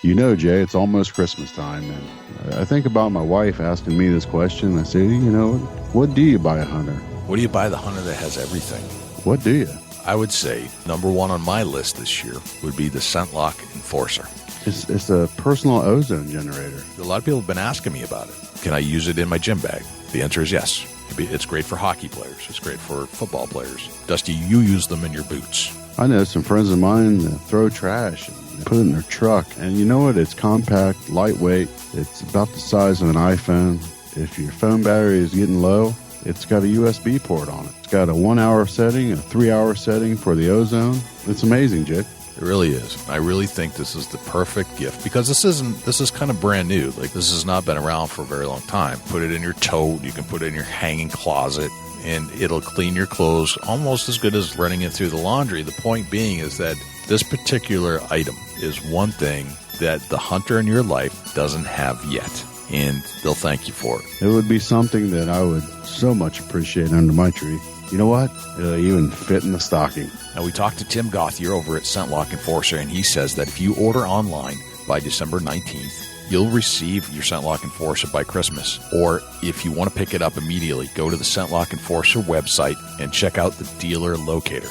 You know, Jay, it's almost Christmas time, and I think about my wife asking me this question. I say, what do you buy a hunter? What do you buy the hunter that has everything? What do you? I would say number one on my list this year would be the ScentLock Enforcer. It's a personal ozone generator. A lot of people have been asking me about it. Can I use it in my gym bag? The answer is yes. It's great for hockey players. It's great for football players. Dusty, you use them in your boots. I know some friends of mine that throw trash and put it in their truck. And you know what? It's compact, lightweight. It's about the size of an iPhone. If your phone battery is getting low, it's got a USB port on it. It's got a 1 hour setting, a 3 hour setting for the ozone. It's amazing, Jake. It really is. I really think this is the perfect gift because this is kind of brand new. Like, this has not been around for a very long time. Put it in your tote. You can put it in your hanging closet, and it'll clean your clothes almost as good as running it through the laundry. The point being is that this particular item is one thing that the hunter in your life doesn't have yet, and they'll thank you for it. It would be something that I would so much appreciate under my tree. You know what? It'll even fit in the stocking. Now, we talked to Tim Gauthier over at ScentLock Enforcer, and he says that if you order online by December 19th, you'll receive your ScentLock Enforcer by Christmas. Or if you want to pick it up immediately, go to the ScentLock Enforcer website and check out the dealer locator.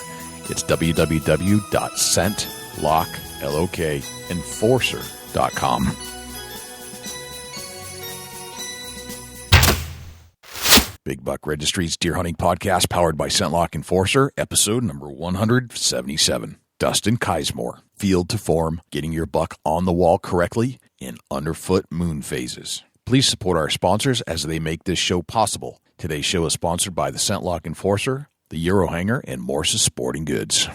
It's www.scentlock.enforcer.com. Big Buck Registry's Deer Hunting Podcast, powered by ScentLock Enforcer, episode number 177. Dustin Kismore, field to form, getting your buck on the wall correctly in Underfoot Moonphases. Please support our sponsors as they make this show possible. Today's show is sponsored by the ScentLock Enforcer, the Euro Hanger, and Morse's Sporting Goods.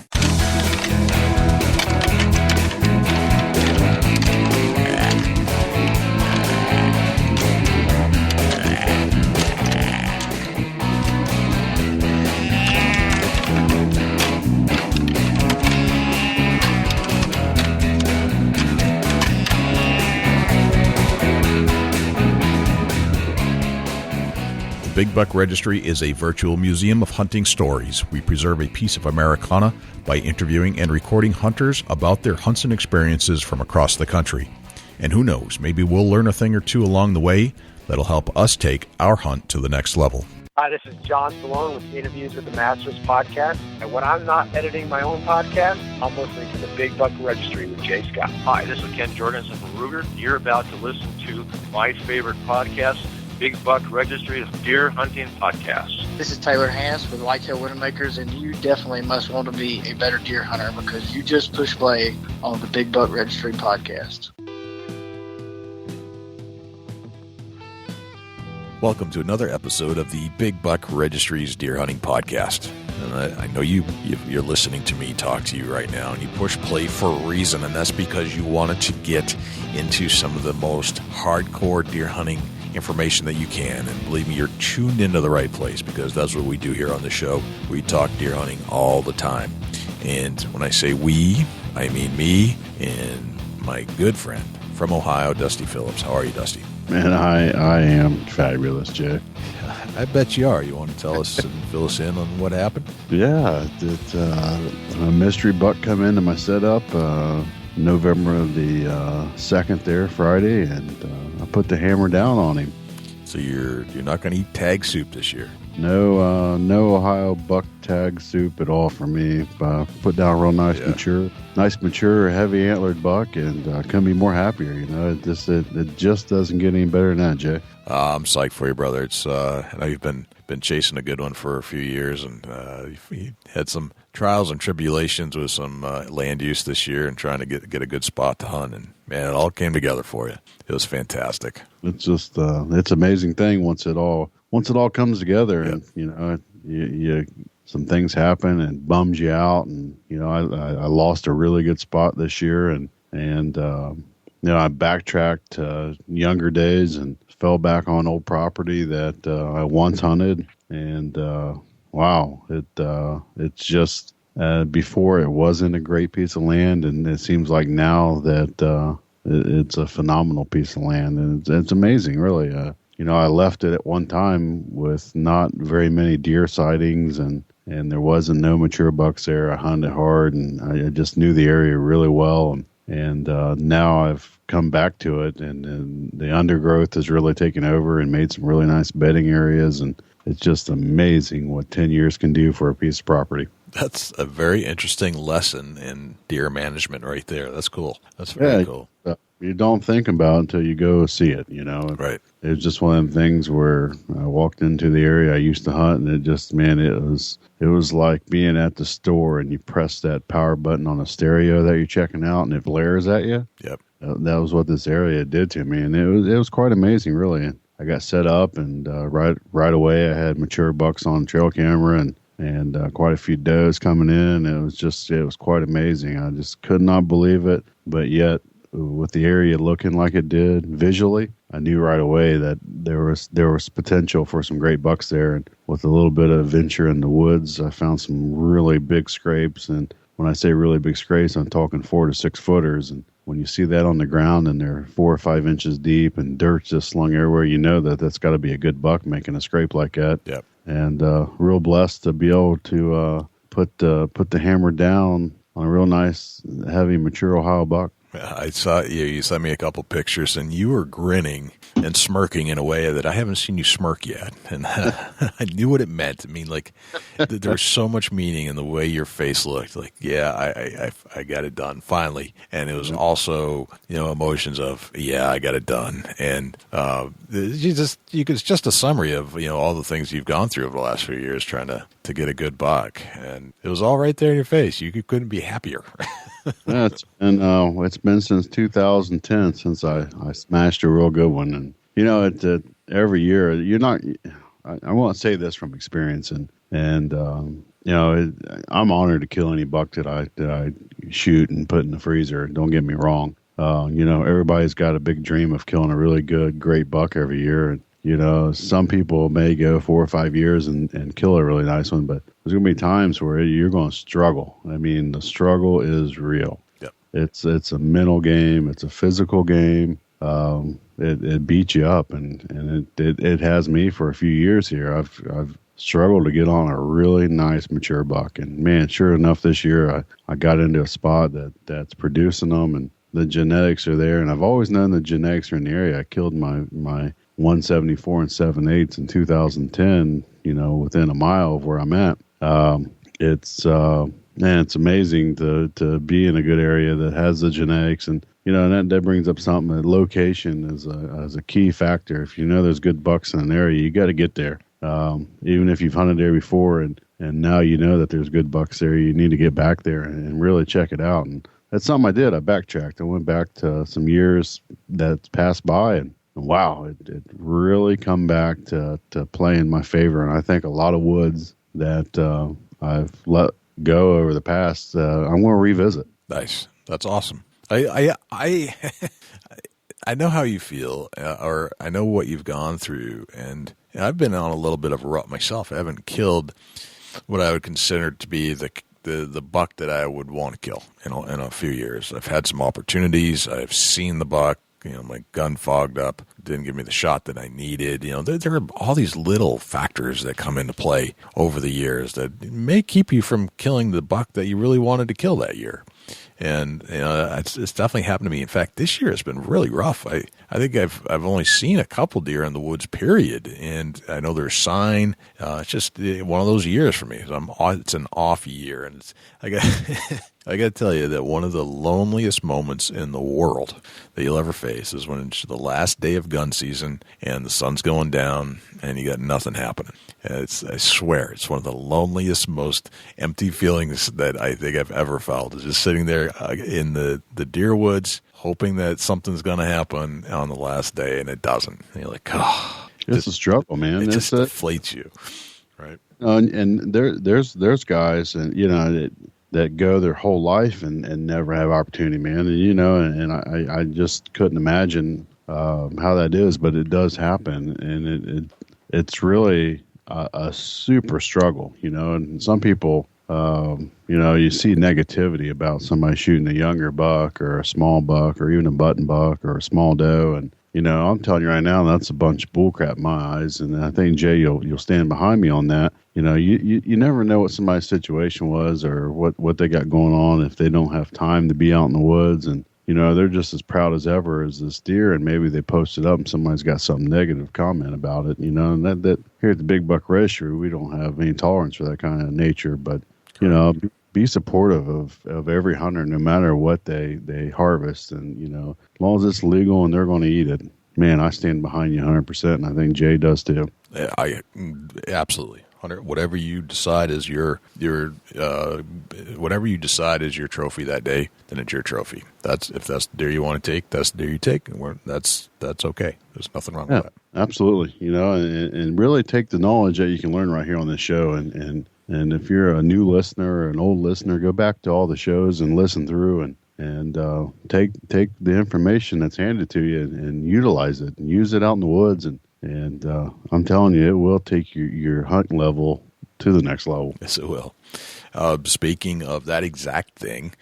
Big Buck Registry is a virtual museum of hunting stories. We preserve a piece of Americana by interviewing and recording hunters about their hunts and experiences from across the country. And who knows, maybe we'll learn a thing or two along the way that'll help us take our hunt to the next level. Hi, this is John Stallone with Interviews with the Masters podcast. And when I'm not editing my own podcast, I'm listening to the Big Buck Registry with Jay Scott. Hi, this is Ken Jorgensen from Ruger. You're about to listen to my favorite podcast, Big Buck Registry's Deer Hunting Podcast. This is Taylor Hance with Whitetail Widowmakers, and you definitely must want to be a better deer hunter because you just pushed play on the Big Buck Registry podcast. Welcome to another episode of the Big Buck Registry's Deer Hunting Podcast. And I know you're listening to me talk to you right now, and you push play for a reason, and that's because you wanted to get into some of the most hardcore deer hunting information that you can. And believe me, you're tuned into the right place because that's what we do here on the show. We talk deer hunting all the time. And when I say we, I mean me and my good friend from Ohio, Dusty Phillips. How are you, Dusty? Man, I am fabulous, Jay. I bet you are. You want to tell us and fill us in on what happened? Yeah, a mystery buck come into my setup November the 2nd there, Friday, and I put the hammer down on him. So you're not going to eat tag soup this year? No Ohio buck tag soup at all for me. Put down a real nice mature, heavy antlered buck, and couldn't be more happier. You know, it just doesn't get any better than that, Jay. I'm psyched for you, brother. It's I know you've been chasing a good one for a few years, and you had some trials and tribulations with some land use this year and trying to get a good spot to hunt, and man, it all came together for you. It was fantastic. It's just it's an amazing thing once it all comes together. Yep. And you know, you some things happen and bums you out, and you know, I lost a really good spot this year, and you know, I backtracked younger days and fell back on old property that I once hunted, and wow, it's just before it wasn't a great piece of land, and it seems like now that it's a phenomenal piece of land, and it's amazing, really. You know, I left it at one time with not very many deer sightings, and there wasn't no mature bucks there. I hunted hard, and I just knew the area really well, and And now I've come back to it, and the undergrowth has really taken over and made some really nice bedding areas. And it's just amazing what 10 years can do for a piece of property. That's a very interesting lesson in deer management right there. That's cool. That's very cool. You don't think about it until you go see it, Right. It was just one of them things where I walked into the area I used to hunt, and it just, man, it was like being at the store and you press that power button on a stereo that you're checking out and it blares at you. Yep. That was what this area did to me, and it was quite amazing, really. And I got set up, and right away I had mature bucks on trail camera and quite a few does coming in. It was quite amazing. I just could not believe it, but yet with the area looking like it did visually, I knew right away that there was potential for some great bucks there. And with a little bit of venture in the woods, I found some really big scrapes. And when I say really big scrapes, I'm talking 4 to 6 footers. And when you see that on the ground and they're 4 or 5 inches deep and dirt just slung everywhere, you know that's got to be a good buck making a scrape like that. Yep. And real blessed to be able to put the hammer down on a real nice, heavy, mature Ohio buck. I saw you sent me a couple pictures, and you were grinning and smirking in a way that I haven't seen you smirk yet. And I knew what it meant. I mean, like, there was so much meaning in the way your face looked. Like, yeah, I got it done finally. And it was also, emotions of, yeah, I got it done. And it's just a summary of, all the things you've gone through over the last few years trying to get a good buck. And it was all right there in your face. You couldn't be happier. Yeah, it's been since 2010 since I smashed a real good one, and every year I won't say this from experience, and I'm honored to kill any buck that I shoot and put in the freezer. Don't get me wrong, everybody's got a big dream of killing a really great buck every year. And some people may go 4 or 5 years and kill a really nice one, but there's going to be times where you're going to struggle. I mean, the struggle is real. Yep. It's a mental game. It's a physical game. It beats you up, and it has me for a few years here. I've struggled to get on a really nice mature buck, and man, sure enough, this year I got into a spot that's producing them, and the genetics are there. And I've always known the genetics are in the area. I killed my 174 and 7/8 in 2010, within a mile of where I'm at. It's amazing to be in a good area that has the genetics, and and that brings up something. That location is a key factor. If there's good bucks in an area, you got to get there. Even if you've hunted there before and now that there's good bucks there, you need to get back there and really check it out. And that's something I did. I backtracked. I went back to some years that passed by, and wow, it really come back to play in my favor. And I think a lot of woods that I've let go over the past, I'm going to revisit. Nice. That's awesome. I know how you feel, or I know what you've gone through, and I've been on a little bit of a rut myself. I haven't killed what I would consider to be the buck that I would want to kill in a few years. I've had some opportunities. I've seen the buck. My gun fogged up, didn't give me the shot that I needed. There are all these little factors that come into play over the years that may keep you from killing the buck that you really wanted to kill that year. And it's definitely happened to me. In fact, this year has been really rough. I think I've only seen a couple deer in the woods, period. And I know there's sign. It's just one of those years for me. It's an off year, and I got to tell you that one of the loneliest moments in the world that you'll ever face is when it's the last day of gun season and the sun's going down and you got nothing happening. I swear, it's one of the loneliest, most empty feelings that I think I've ever felt. Is just sitting there in the deer woods, hoping that something's going to happen on the last day, and it doesn't. And you're like, oh. It's a struggle, man. It just deflates you, right? And there's guys, and that go their whole life and never have opportunity, man. And I just couldn't imagine how that is, but it does happen, and it's really a super struggle, and some people, you see negativity about somebody shooting a younger buck or a small buck or even a button buck or a small doe. And, I'm telling you right now, that's a bunch of bullcrap in my eyes. And I think, Jay, you'll stand behind me on that. You never know what somebody's situation was or what they got going on if they don't have time to be out in the woods. And, they're just as proud as ever as this deer, and maybe they post it up and somebody's got some negative comment about it, and that here at the Big Buck Registry, we don't have any tolerance for that kind of nature, but, be supportive of every hunter, no matter what they harvest. And, as long as it's legal and they're going to eat it, man, I stand behind you 100%. And I think Jay does too. I absolutely. Hunter, whatever you decide is your whatever you decide is your trophy that day, then it's your trophy. If that's the deer you want to take, that's the deer you take. And that's okay. There's nothing wrong with that. Absolutely. And really take the knowledge that you can learn right here on this show. And if you're a new listener or an old listener, go back to all the shows and listen through and take the information that's handed to you and utilize it and use it out in the woods. And I'm telling you, it will take your hunt level to the next level. Yes, it will. Speaking of that exact thing,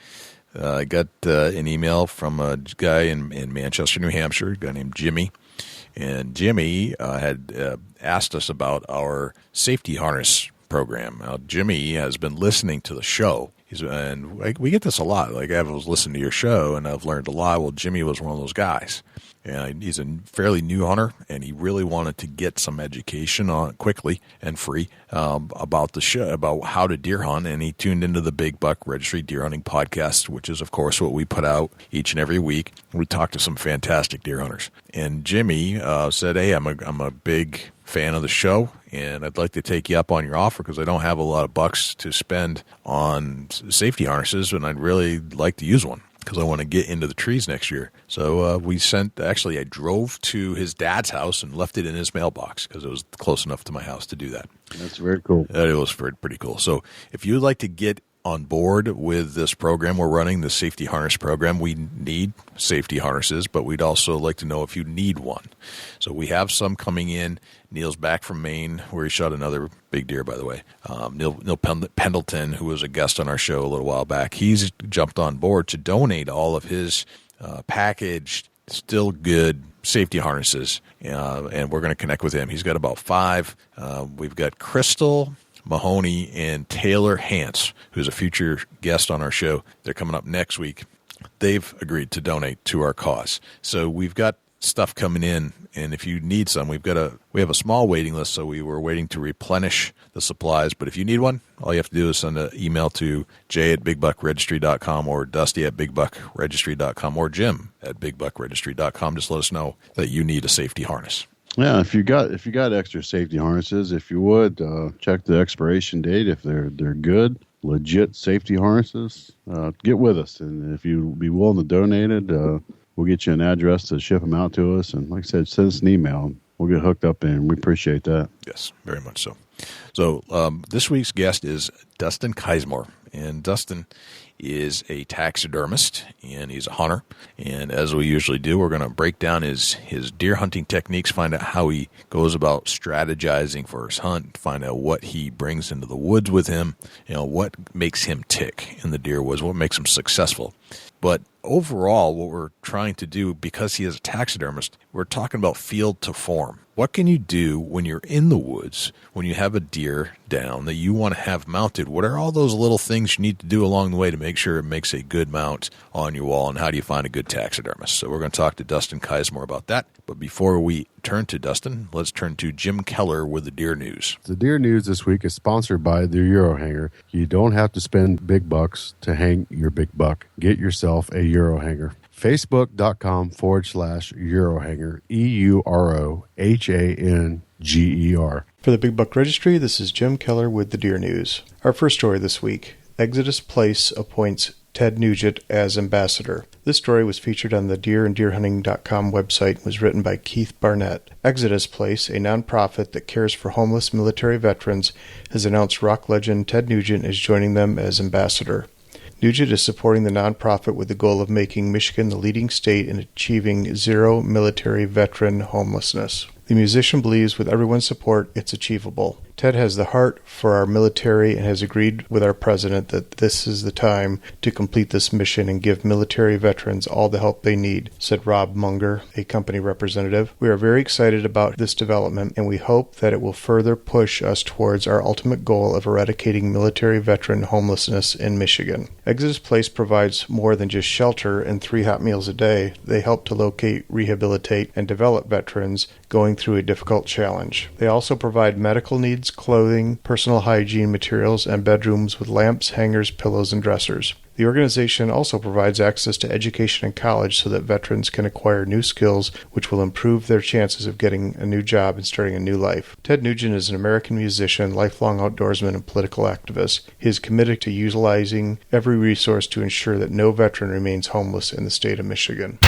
I got an email from a guy in Manchester, New Hampshire, a guy named Jimmy. And Jimmy had asked us about our safety harness program. Now, Jimmy has been listening to the show. We get this a lot. Like, I was listening to your show, and I've learned a lot. Well, Jimmy was one of those guys. And he's a fairly new hunter, and he really wanted to get some education on quickly and free about the show, about how to deer hunt. And he tuned into the Big Buck Registry Deer Hunting Podcast, which is, of course, what we put out each and every week. We talked to some fantastic deer hunters. And Jimmy said, "Hey, I'm a big fan of the show, and I'd like to take you up on your offer because I don't have a lot of bucks to spend on safety harnesses, and I'd really like to use one because I want to get into the trees next year." So I drove to his dad's house and left it in his mailbox because it was close enough to my house to do that. That's very cool. It was pretty cool. So if you'd like to get on board with this program we're running, the safety harness program, we need safety harnesses, but we'd also like to know if you need one. So we have some coming in. Neil's back from Maine, where he shot another big deer, by the way. Neil Pendleton, who was a guest on our show a little while back, he's jumped on board to donate all of his packaged, still good safety harnesses, and we're going to connect with him. He's got about 5. We've got Crystal Mahoney and Taylor Hance, who's a future guest on our show. They're coming up next week. They've agreed to donate to our cause. So we've got stuff coming in, and if you need some, we have a small waiting list, so we were waiting to replenish the supplies. But if you need one, all you have to do is send an email to jay@bigbuckregistry.com or dusty@bigbuckregistry.com or jim@bigbuckregistry.com. Just let us know that you need a safety harness. Yeah, if you got extra safety harnesses, if you would check the expiration date. If they're good, legit safety harnesses, get with us. And if you'd be willing to donate it, we'll get you an address to ship them out to us. And like I said, send us an email. We'll get hooked up, and we appreciate that. Yes, very much so. So this week's guest is Dustin Kismore. And Dustin is a taxidermist, and he's a hunter. And as we usually do, we're going to break down his deer hunting techniques, find out how he goes about strategizing for his hunt, find out what he brings into the woods with him, what makes him tick in the deer woods, what makes him successful. But overall, what we're trying to do, because he is a taxidermist, we're talking about field to form. What can you do when you're in the woods, when you have a deer down that you want to have mounted? What are all those little things you need to do along the way to make sure it makes a good mount on your wall, and how do you find a good taxidermist? So we're going to talk to Dustin Kismore about that. But before we turn to Dustin, let's turn to Jim Keller with the deer news. The deer news this week is sponsored by the Euro Hanger. You don't have to spend big bucks to hang your big buck. Get yourself a Euro Hanger. Facebook.com/Eurohanger, EUROHANGER. For the Big Buck Registry, this is Jim Keller with the Deer News. Our first story this week, Exodus Place appoints Ted Nugent as ambassador. This story was featured on the deeranddeerhunting.com website and was written by Keith Barnett. Exodus Place, a nonprofit that cares for homeless military veterans, has announced rock legend Ted Nugent is joining them as ambassador. Nugent is supporting the nonprofit with the goal of making Michigan the leading state in achieving zero military veteran homelessness. The musician believes with everyone's support, it's achievable. Ted has the heart for our military and has agreed with our president that this is the time to complete this mission and give military veterans all the help they need, said Rob Munger, a company representative. We are very excited about this development, and we hope that it will further push us towards our ultimate goal of eradicating military veteran homelessness in Michigan. Exodus Place provides more than just shelter and 3 hot meals a day. They help to locate, rehabilitate, and develop veterans going through a difficult challenge. They also provide medical needs, clothing, personal hygiene materials, and bedrooms with lamps, hangers, pillows, and dressers. The organization also provides access to education and college so that veterans can acquire new skills which will improve their chances of getting a new job and starting a new life. Ted Nugent is an American musician, lifelong outdoorsman, and political activist. He is committed to utilizing every resource to ensure that no veteran remains homeless in the state of Michigan.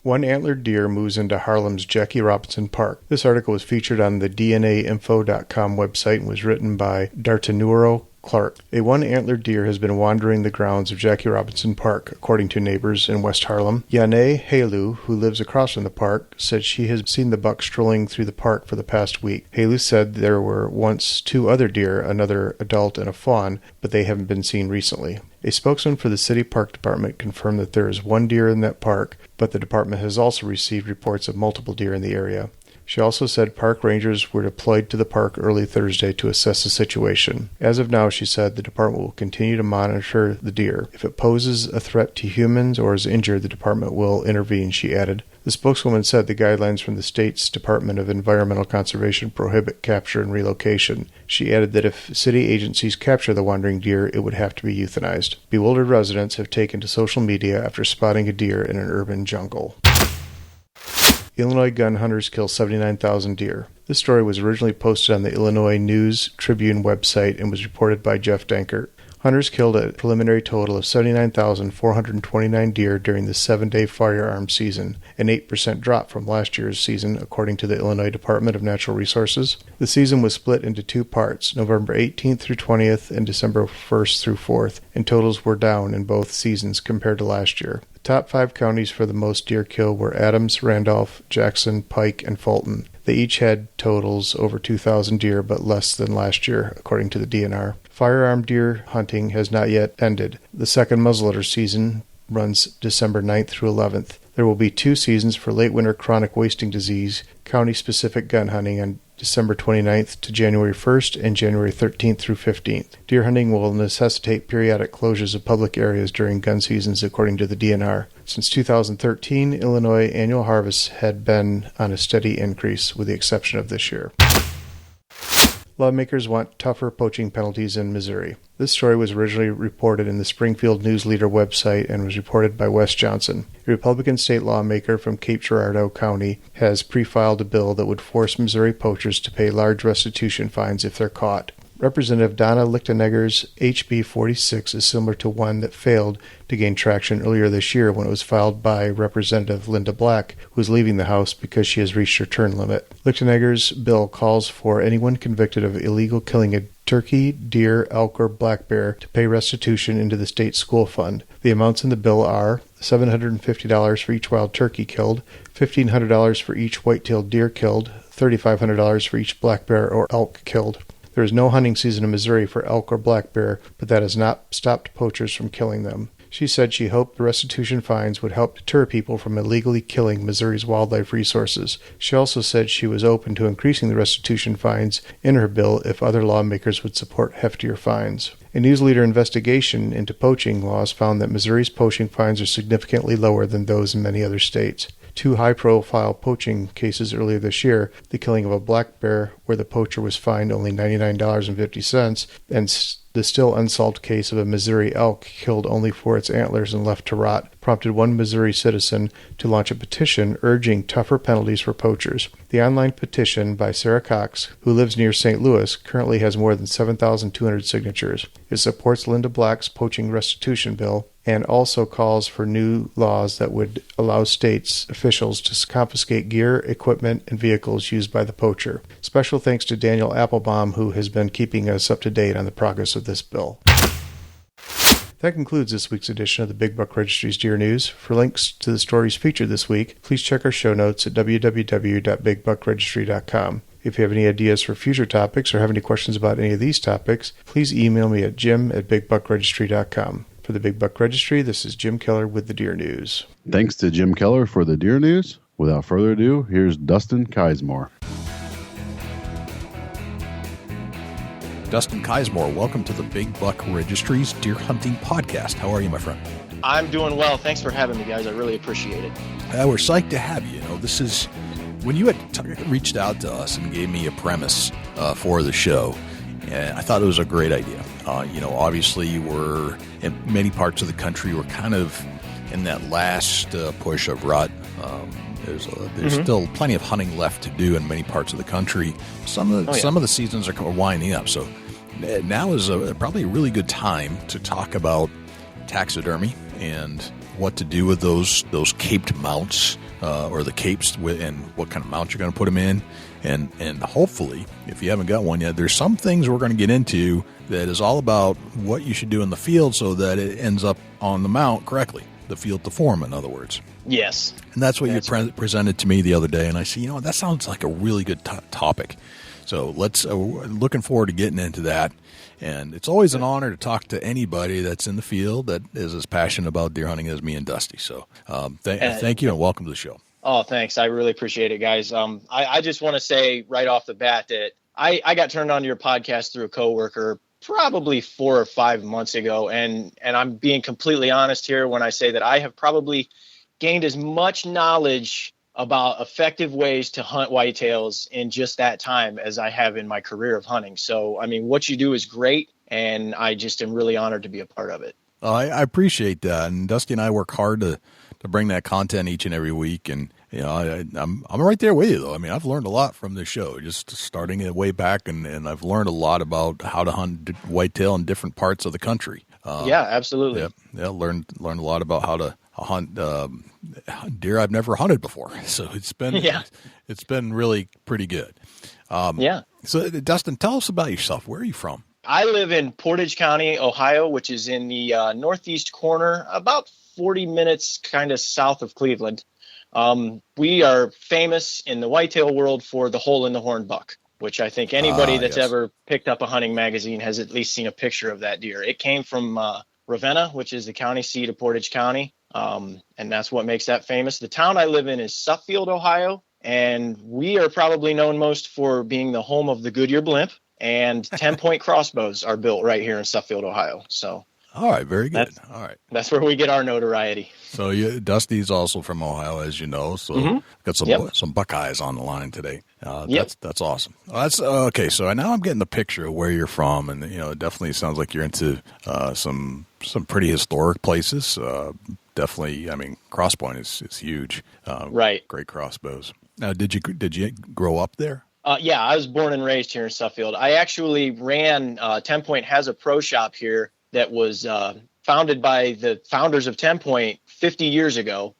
One antlered deer moves into Harlem's Jackie Robinson Park. This article was featured on the DNAinfo.com website and was written by Dartanuro Clark. A one-antlered deer has been wandering the grounds of Jackie Robinson Park, according to neighbors in West Harlem. Yane Halu, who lives across from the park, said she has seen the buck strolling through the park for the past week. Halu said there were once 2 other deer, another adult and a fawn, but they haven't been seen recently. A spokesman for the city park department confirmed that there is 1 deer in that park, but the department has also received reports of multiple deer in the area. She also said park rangers were deployed to the park early Thursday to assess the situation. As of now, she said, the department will continue to monitor the deer. If it poses a threat to humans or is injured, the department will intervene, she added. The spokeswoman said the guidelines from the state's Department of Environmental Conservation prohibit capture and relocation. She added that if city agencies capture the wandering deer, it would have to be euthanized. Bewildered residents have taken to social media after spotting a deer in an urban jungle. Illinois gun hunters kill 79,000 deer. This story was originally posted on the Illinois News Tribune website and was reported by Jeff Dankert. Hunters killed a preliminary total of 79,429 deer during the 7-day firearms season, an 8% drop from last year's season, according to the Illinois Department of Natural Resources. The season was split into 2 parts, November 18th through 20th and December 1st through 4th, and totals were down in both seasons compared to last year. The top 5 counties for the most deer kill were Adams, Randolph, Jackson, Pike, and Fulton. They each had totals over 2,000 deer, but less than last year, according to the DNR. Firearm deer hunting has not yet ended. The second muzzleloader season runs December 9th through 11th. There will be 2 seasons for late winter chronic wasting disease, county-specific gun hunting on December 29th to January 1st and January 13th through 15th. Deer hunting will necessitate periodic closures of public areas during gun seasons, according to the DNR. Since 2013, Illinois annual harvests had been on a steady increase, with the exception of this year. Lawmakers want tougher poaching penalties in Missouri. This story was originally reported in the Springfield News Leader website and was reported by Wes Johnson. A Republican state lawmaker from Cape Girardeau County has pre-filed a bill that would force Missouri poachers to pay large restitution fines if they're caught. Representative Donna Lichtenegger's HB 46 is similar to one that failed to gain traction earlier this year when it was filed by Representative Linda Black, who is leaving the House because she has reached her term limit. Lichtenegger's bill calls for anyone convicted of illegal killing a turkey, deer, elk, or black bear to pay restitution into the state school fund. The amounts in the bill are $750 for each wild turkey killed, $1,500 for each white-tailed deer killed, $3,500 for each black bear or elk killed. There is no hunting season in Missouri for elk or black bear, but that has not stopped poachers from killing them. She said she hoped the restitution fines would help deter people from illegally killing Missouri's wildlife resources. She also said she was open to increasing the restitution fines in her bill if other lawmakers would support heftier fines. A News Leader investigation into poaching laws found that Missouri's poaching fines are significantly lower than those in many other states. 2 high-profile poaching cases earlier this year, the killing of a black bear where the poacher was fined only $99.50, and the still unsolved case of a Missouri elk killed only for its antlers and left to rot, prompted one Missouri citizen to launch a petition urging tougher penalties for poachers. The online petition by Sarah Cox, who lives near St. Louis, currently has more than 7,200 signatures. It supports Linda Black's poaching restitution bill and also calls for new laws that would allow states officials to confiscate gear, equipment, and vehicles used by the poacher. Special thanks to Daniel Applebaum, who has been keeping us up to date on the progress of this bill. That concludes this week's edition of the Big Buck Registry's Deer News. For links to the stories featured this week, please check our show notes at www.bigbuckregistry.com. If you have any ideas for future topics or have any questions about any of these topics, please email me at jim@bigbuckregistry.com. For the Big Buck Registry, this is Jim Keller with the Deer News. Thanks to Jim Keller for the Deer News. Without further ado, here's Dustin Kismore. Dustin Kismore, welcome to the Big Buck Registry's Deer Hunting Podcast. How are you, my friend? I'm doing well. Thanks for having me, guys. I really appreciate it. We're psyched to have you. You know, this is when you had reached out to us and gave me a premise for the show. I thought it was a great idea. Obviously, we're in many parts of the country. We're kind of in that last push of rut. There's still plenty of hunting left to do in many parts of the country. Some of the seasons are winding up. So now is probably a really good time to talk about taxidermy and what to do with those caped mounts or the capes and what kind of mount you're going to put them in. And hopefully, if you haven't got one yet, there's some things we're going to get into that is all about what you should do in the field so that it ends up on the mount correctly, the field to form, in other words. Yes. And that's what you presented to me the other day, and I said, that sounds like a really good topic. So let's looking forward to getting into that. And it's always an honor to talk to anybody that's in the field that is as passionate about deer hunting as me and Dusty. So thank you and welcome to the show. Oh, thanks. I really appreciate it, guys. I just want to say right off the bat that I got turned on to your podcast through a coworker probably 4 or 5 months ago. And I'm being completely honest here when I say that I have probably gained as much knowledge about effective ways to hunt whitetails in just that time as I have in my career of hunting. So, I mean, what you do is great, and I just am really honored to be a part of it. I appreciate that. And Dusty and I work hard to bring that content each and every week. And, I'm right there with you, though. I mean, I've learned a lot from this show, just starting it way back. And I've learned a lot about how to hunt whitetail in different parts of the country. Yeah, absolutely. Yeah, learned a lot about how to hunt deer I've never hunted before. So it's been really pretty good. So Dustin, tell us about yourself. Where are you from? I live in Portage County, Ohio, which is in the northeast corner, about 40 minutes kind of south of Cleveland. We are famous in the whitetail world for the hole in the horn buck, which I think anybody that's ever picked up a hunting magazine has at least seen a picture of that deer. It came from Ravenna, which is the county seat of Portage County. And that's what makes that famous. The town I live in is Suffield, Ohio, and we are probably known most for being the home of the Goodyear blimp, and 10 Point Crossbows are built right here in Suffield, Ohio. So, all right, very good. All right, that's where we get our notoriety. So, Dusty's also from Ohio, as you know. So, got some Buckeyes on the line today. That's awesome. That's okay. So now I'm getting the picture of where you're from, and it definitely sounds like you're into some pretty historic places. Definitely, I mean, Cross Point is huge. Right. Great crossbows. Now, did you grow up there? Yeah, I was born and raised here in Suffield. I actually ran, 10 Point has a pro shop here that was founded by the founders of 10 Point 50 years ago.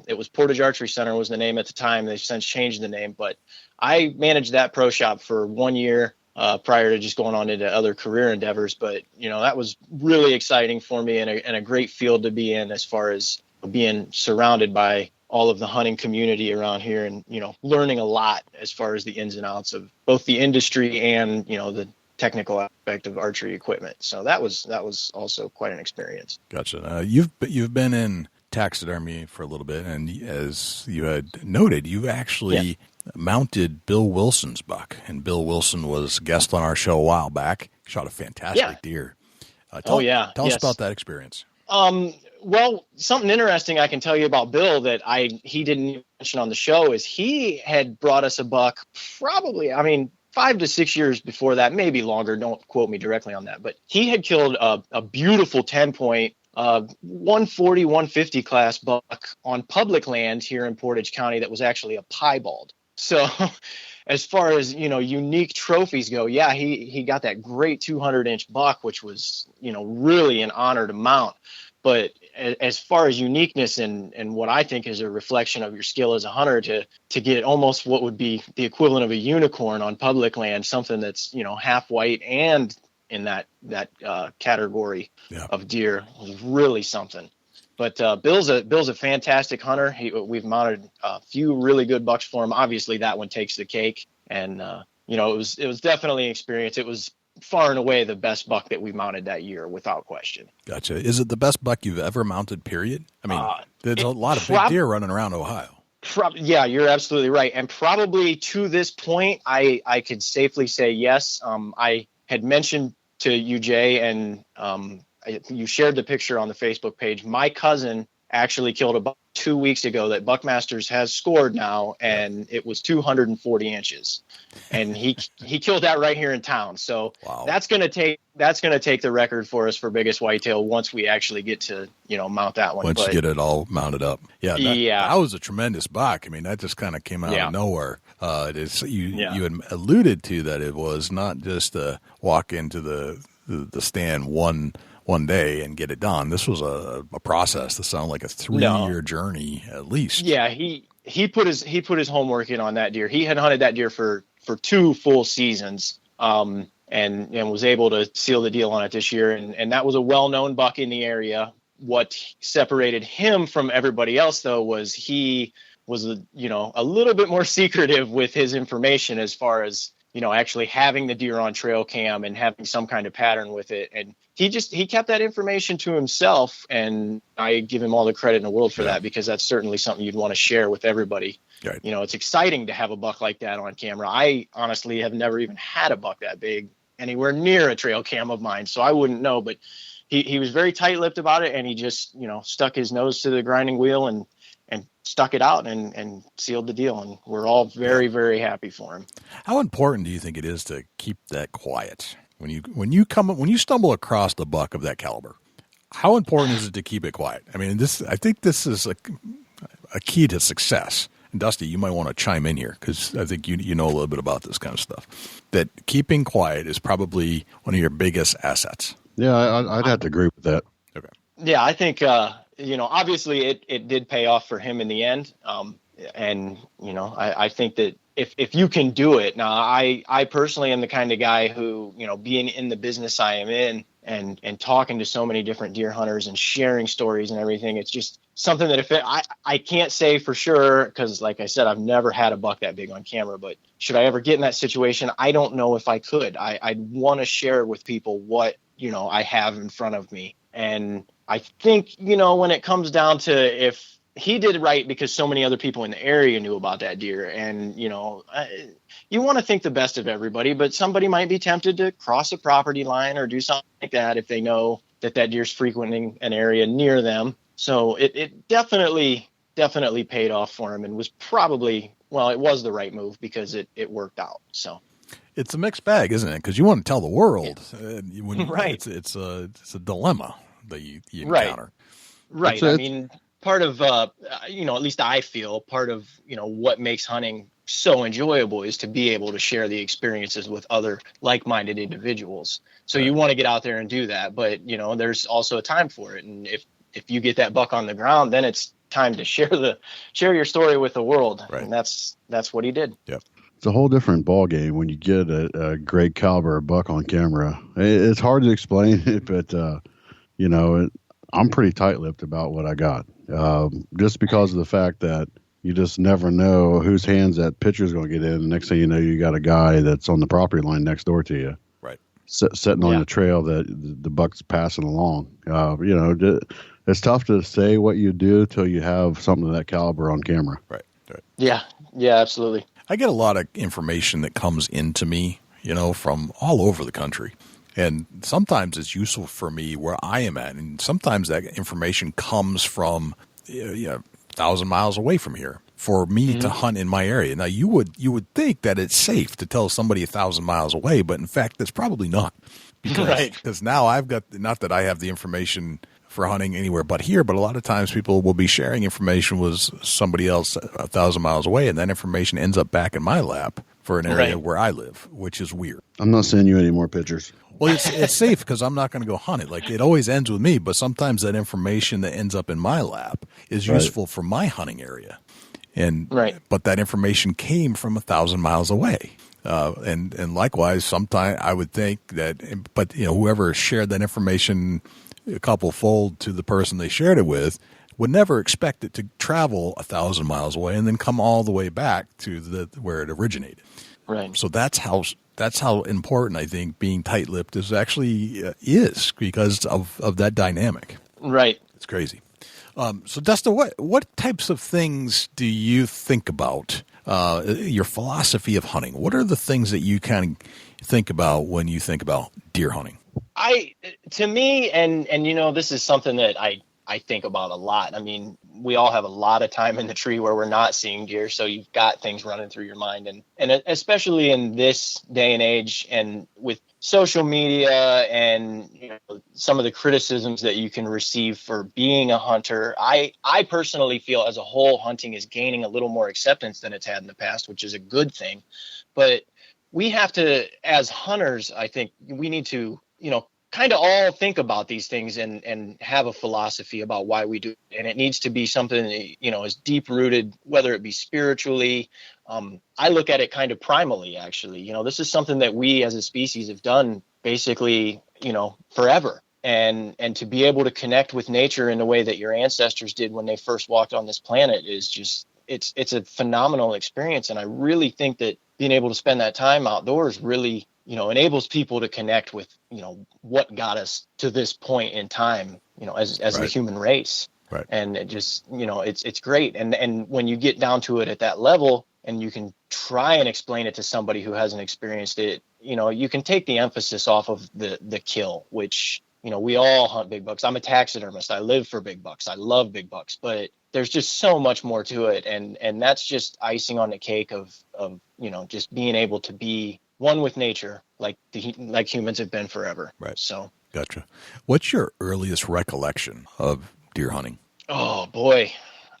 It was Portage Archery Center was the name at the time. They've since changed the name, but I managed that pro shop for 1 year prior to just going on into other career endeavors. But, that was really exciting for me and a great field to be in as far as being surrounded by all of the hunting community around here and, learning a lot as far as the ins and outs of both the industry and, the technical aspect of archery equipment. So that was also quite an experience. Gotcha. You've been in taxidermy for a little bit, and as you had noted, you actually mounted Bill Wilson's buck, and Bill Wilson was a guest on our show a while back. Shot a fantastic deer. Tell us about that experience. Well, something interesting I can tell you about Bill that he didn't mention on the show is he had brought us a buck probably, 5 to 6 years before that, maybe longer. Don't quote me directly on that. But he had killed a beautiful 10 point 140, 150 class buck on public land here in Portage County that was actually a piebald. So as far as, unique trophies go, he got that great 200-inch buck, which was, really an honor to mount. But as far as uniqueness and what I think is a reflection of your skill as a hunter to get almost what would be the equivalent of a unicorn on public land, something that's, half white and in that category of deer was really something. But Bill's a fantastic hunter. We've mounted a few really good bucks for him. Obviously, that one takes the cake. And you know, it was definitely an experience. It was far and away the best buck that we mounted that year, without question. Gotcha. Is it the best buck you've ever mounted, period? I mean, there's a lot of big deer running around Ohio. Yeah, you're absolutely right. And probably to this point, I could safely say yes. I had mentioned to you, Jay, and you shared the picture on the Facebook page. My cousin actually killed a buck 2 weeks ago that Buckmasters has scored now, and it was 240 inches, and he killed that right here in town. So wow. that's gonna take the record for us for biggest whitetail once we actually get to mount that one. Once you get it all mounted up, that was a tremendous buck. I mean, that just kind of came out of nowhere. You had alluded to that it was not just a walk into the stand one day and get it done. This was a process. This sounded like a 3-year journey at least. Yeah, he put his homework in on that deer. He had hunted that deer for 2 full seasons, and was able to seal the deal on it this year. And that was a well-known buck in the area. What separated him from everybody else, though, was he was a little bit more secretive with his information as far as actually having the deer on trail cam and having some kind of pattern with it. And he kept that information to himself, and I give him all the credit in the world for that, because that's certainly something you'd want to share with everybody. Right. It's exciting to have a buck like that on camera. I honestly have never even had a buck that big anywhere near a trail cam of mine, so I wouldn't know, but he was very tight-lipped about it, and he just, stuck his nose to the grinding wheel and stuck it out and sealed the deal. And we're all very, very happy for him. How important do you think it is to keep that quiet when you stumble across the buck of that caliber? How important is it to keep it quiet? I mean, I think this is a key to success. And Dusty, you might want to chime in here, because I think you know a little bit about this kind of stuff. That keeping quiet is probably one of your biggest assets. Yeah, I'd have to agree with that. Okay. Yeah, I think obviously it did pay off for him in the end. And I think that if you can do it now, I personally am the kind of guy who, being in the business I am in and talking to so many different deer hunters and sharing stories and everything, it's just something that I can't say for sure, because like I said, I've never had a buck that big on camera, but should I ever get in that situation, I don't know if I could. I'd want to share with people what, I have in front of me. And I think, when it comes down to if he did right because so many other people in the area knew about that deer, and, you want to think the best of everybody, but somebody might be tempted to cross a property line or do something like that if they know that deer's frequenting an area near them. So it definitely paid off for him, and was probably, it was the right move because it worked out. So. It's a mixed bag, isn't it? Because you want to tell the world, right? It's a dilemma that you encounter. Right. I mean, part of at least I feel part of what makes hunting so enjoyable is to be able to share the experiences with other like-minded individuals. So you want to get out there and do that, but there's also a time for it. And if you get that buck on the ground, then it's time to share your story with the world. Right. And that's what he did. Yep. It's a whole different ball game when you get a great caliber buck on camera. It's hard to explain it, but I'm pretty tight-lipped about what I got, just because of the fact that you just never know whose hands that picture's going to get in. The next thing you know, you got a guy that's on the property line next door to you, right, sitting on the trail that the buck's passing along. It's tough to say what you do till you have something of that caliber on camera. Right. Yeah, absolutely. I get a lot of information that comes into me, from all over the country. And sometimes it's useful for me where I am at. And sometimes that information comes from 1,000 miles away from here for me to hunt in my area. Now, you would think that it's safe to tell somebody 1,000 miles away, but in fact, that's probably not. Because now I've got, not that I have the information for hunting anywhere but here, but a lot of times people will be sharing information with somebody else 1,000 miles away, and that information ends up back in my lap for an area where I live, which is weird. I'm not sending you any more pictures. Well, it's safe because I'm not going to go hunt it. Like, it always ends with me, but sometimes that information that ends up in my lap is useful for my hunting area. But that information came from 1,000 miles away. And likewise, sometimes I would think that, but whoever shared that information a couple fold to the person they shared it with would never expect it to travel 1,000 miles away and then come all the way back to where it originated. Right. So that's how important I think being tight-lipped is because of that dynamic. Right. It's crazy. So Dustin, what types of things do you think about? Your philosophy of hunting. What are the things that you kind of think about when you think about deer hunting? To me, and you know, this is something that I think about a lot. I mean, we all have a lot of time in the tree where we're not seeing deer, so you've got things running through your mind, and especially in this day and age, and with social media and, you know, some of the criticisms that you can receive for being a hunter, I personally feel as a whole hunting is gaining a little more acceptance than it's had in the past, which is a good thing. But we have to, as hunters, I think we need to, you know, kind of all think about these things and have a philosophy about why we do it. And it needs to be something that, you know, is deep rooted, whether it be spiritually. I look at it kind of primally, actually. You know, this is something that we as a species have done basically, you know, forever. And to be able to connect with nature in the way that your ancestors did when they first walked on this planet is just, it's a phenomenal experience. And I really think that being able to spend that time outdoors really, you know, enables people to connect with, you know, what got us to this point in time, you know, as the human race. Right. And it just, you know, it's great. And when you get down to it at that level and you can try and explain it to somebody who hasn't experienced it, you know, you can take the emphasis off of the kill, which, you know, we all hunt big bucks. I'm a taxidermist. I live for big bucks. I love big bucks, but there's just so much more to it. And that's just icing on the cake of, you know, just being able to be one with nature, like humans have been forever. Right. So. Gotcha. What's your earliest recollection of deer hunting? Oh boy.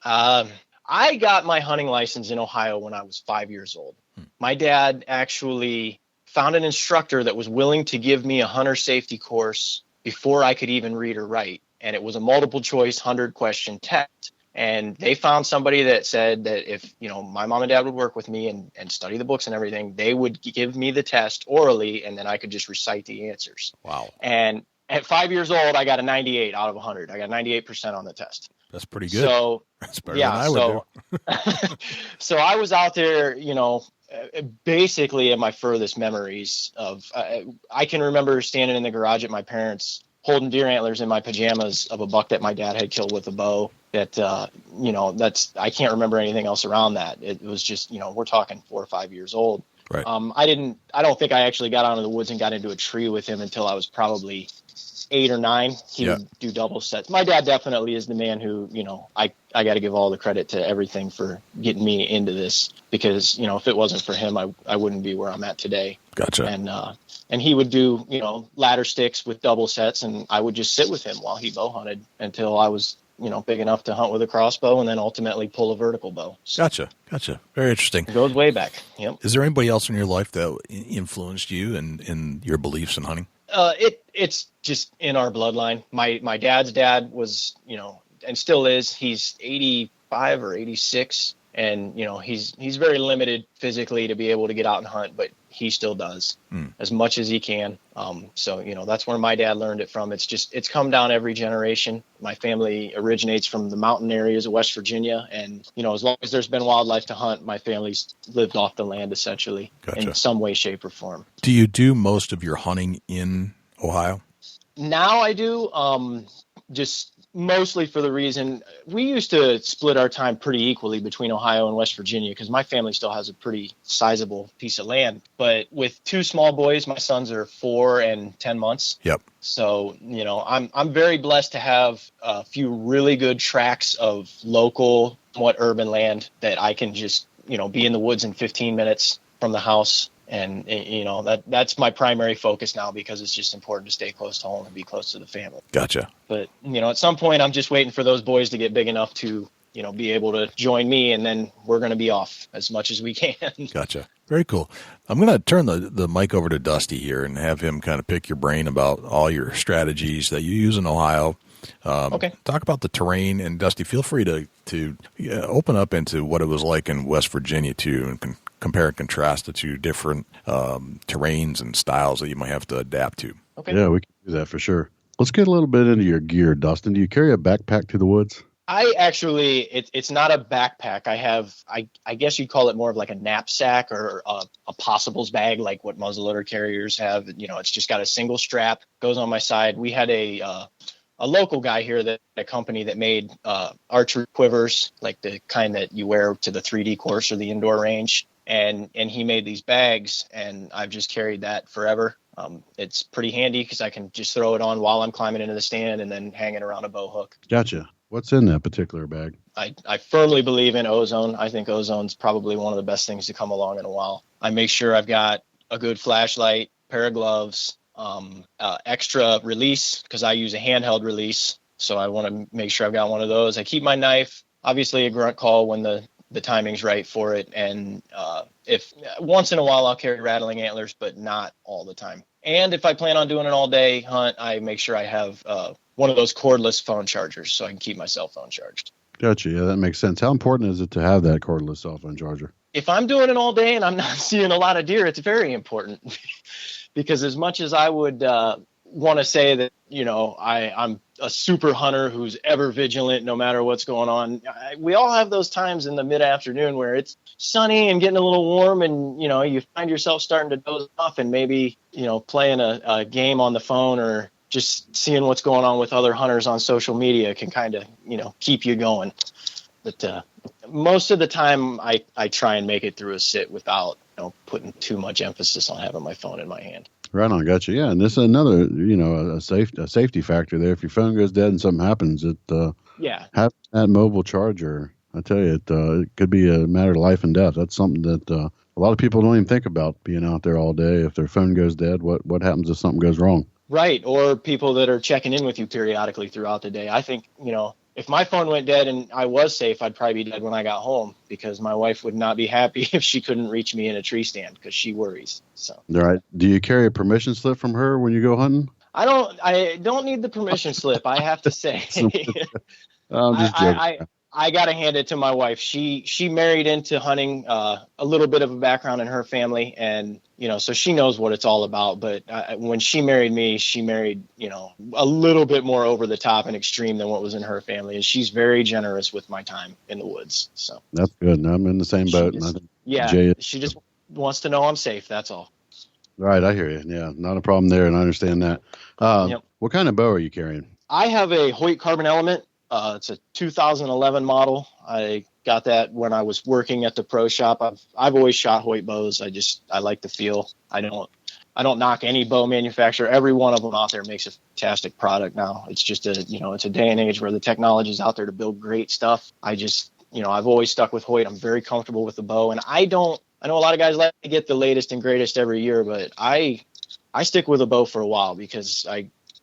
I got my hunting license in Ohio when I was 5 years old. My dad actually found an instructor that was willing to give me a hunter safety course before I could even read or write. And it was a multiple choice 100-question test. And they found somebody that said that if, you know, my mom and dad would work with me and study the books and everything, they would give me the test orally, and then I could just recite the answers. Wow. And at 5 years old, I got a 98 out of 100. I got 98% on the test. That's pretty good. So, that's better than I would do. So I was out there, you know, basically at my furthest memories of, I can remember standing in the garage at my parents' holding deer antlers in my pajamas of a buck that my dad had killed with a bow. That, you know, I can't remember anything else around that. It was just, you know, we're talking 4 or 5 years old. Right. I don't think I actually got out of the woods and got into a tree with him until I was probably 8 or 9. He would do double sets. My dad definitely is the man who, you know, I got to give all the credit to everything for getting me into this, because, you know, if it wasn't for him, I wouldn't be where I'm at today. Gotcha. And he would do, you know, ladder sticks with double sets, and I would just sit with him while he bow hunted until I was, you know, big enough to hunt with a crossbow and then ultimately pull a vertical bow. So Gotcha. Very interesting. it goes way back. Yep. Is there anybody else in your life that influenced you in your beliefs in hunting? It's just in our bloodline. My dad's dad was, you know, and still is. He's 85 or 86, and, you know, he's very limited physically to be able to get out and hunt, but he still does as much as he can. So, you know, that's where my dad learned it from. It's come down every generation. My family originates from the mountain areas of West Virginia, and, you know, as long as there's been wildlife to hunt, my family's lived off the land essentially. Gotcha. In some way, shape, or form. Do you do most of your hunting in Ohio? Now I do, just mostly for the reason we used to split our time pretty equally between Ohio and West Virginia, because my family still has a pretty sizable piece of land. But with 2 small boys, my sons are 4 and 10 months. Yep. So, you know, I'm very blessed to have a few really good tracts of local, somewhat urban land that I can just, you know, be in the woods in 15 minutes from the house. And, you know, that's my primary focus now, because it's just important to stay close to home and be close to the family. Gotcha. But, you know, at some point I'm just waiting for those boys to get big enough to, you know, be able to join me, and then we're going to be off as much as we can. Gotcha. Very cool. I'm going to turn the mic over to Dusty here and have him kind of pick your brain about all your strategies that you use in Ohio. Okay. Talk about the terrain, and Dusty, feel free to open up into what it was like in West Virginia too, and compare and contrast the 2 different terrains and styles that you might have to adapt to. Okay. Yeah, we can do that for sure. Let's get a little bit into your gear, Dustin. Do you carry a backpack to the woods? I actually, it's not a backpack. I have, I guess you'd call it more of like a knapsack or a possibles bag, like what muzzleloader carriers have. It's just got a single strap, goes on my side. We had a local guy here, a company that made archery quivers, like the kind that you wear to the 3D course or the indoor range. And he made these bags, and I've just carried that forever. It's pretty handy because I can just throw it on while I'm climbing into the stand and then hanging around a bow hook. Gotcha. What's in that particular bag? I firmly believe in ozone. I think ozone's probably one of the best things to come along in a while. I make sure I've got a good flashlight, pair of gloves, extra release because I use a handheld release. So I want to make sure I've got one of those. I keep my knife, obviously a grunt call when the timing's right for it. And if once in a while I'll carry rattling antlers, but not all the time. And if I plan on doing an all day hunt, I make sure I have one of those cordless phone chargers so I can keep my cell phone charged. Gotcha. Yeah, that makes sense. How important is it to have that cordless cell phone charger? If I'm doing it all day and I'm not seeing a lot of deer, it's very important because as much as I would want to say that, I'm a super hunter who's ever vigilant no matter what's going on, we all have those times in the mid-afternoon where it's sunny and getting a little warm and, you find yourself starting to doze off and maybe, playing a game on the phone or just seeing what's going on with other hunters on social media can kind of, keep you going. But most of the time I try and make it through a sit without, putting too much emphasis on having my phone in my hand. Right on. Gotcha. Yeah. And this is another, a safety factor there. If your phone goes dead and something happens, having that mobile charger, I tell you, it could be a matter of life and death. That's something that a lot of people don't even think about being out there all day. If their phone goes dead, what happens if something goes wrong? Right. Or people that are checking in with you periodically throughout the day. I think, if my phone went dead and I was safe, I'd probably be dead when I got home because my wife would not be happy if she couldn't reach me in a tree stand because she worries. So. All right. Do you carry a permission slip from her when you go hunting? I don't need the permission slip, I have to say. I'm just joking. I got to hand it to my wife. She married into hunting, a little bit of a background in her family. And, so she knows what it's all about. But when she married me, she married, a little bit more over the top and extreme than what was in her family. And she's very generous with my time in the woods. So that's good. I'm in the same boat. She just wants to know I'm safe. That's all. Right. I hear you. Yeah. Not a problem there. And I understand that. What kind of bow are you carrying? I have a Hoyt Carbon Element. It's a 2011 model. I got that when I was working at the pro shop. I've always shot Hoyt bows. I like the feel. I don't knock any bow manufacturer. Every one of them out there makes a fantastic product now. It's just it's a day and age where the technology is out there to build great stuff. I've always stuck with Hoyt. I'm very comfortable with the bow, and I know a lot of guys like to get the latest and greatest every year, but I stick with a bow for a while because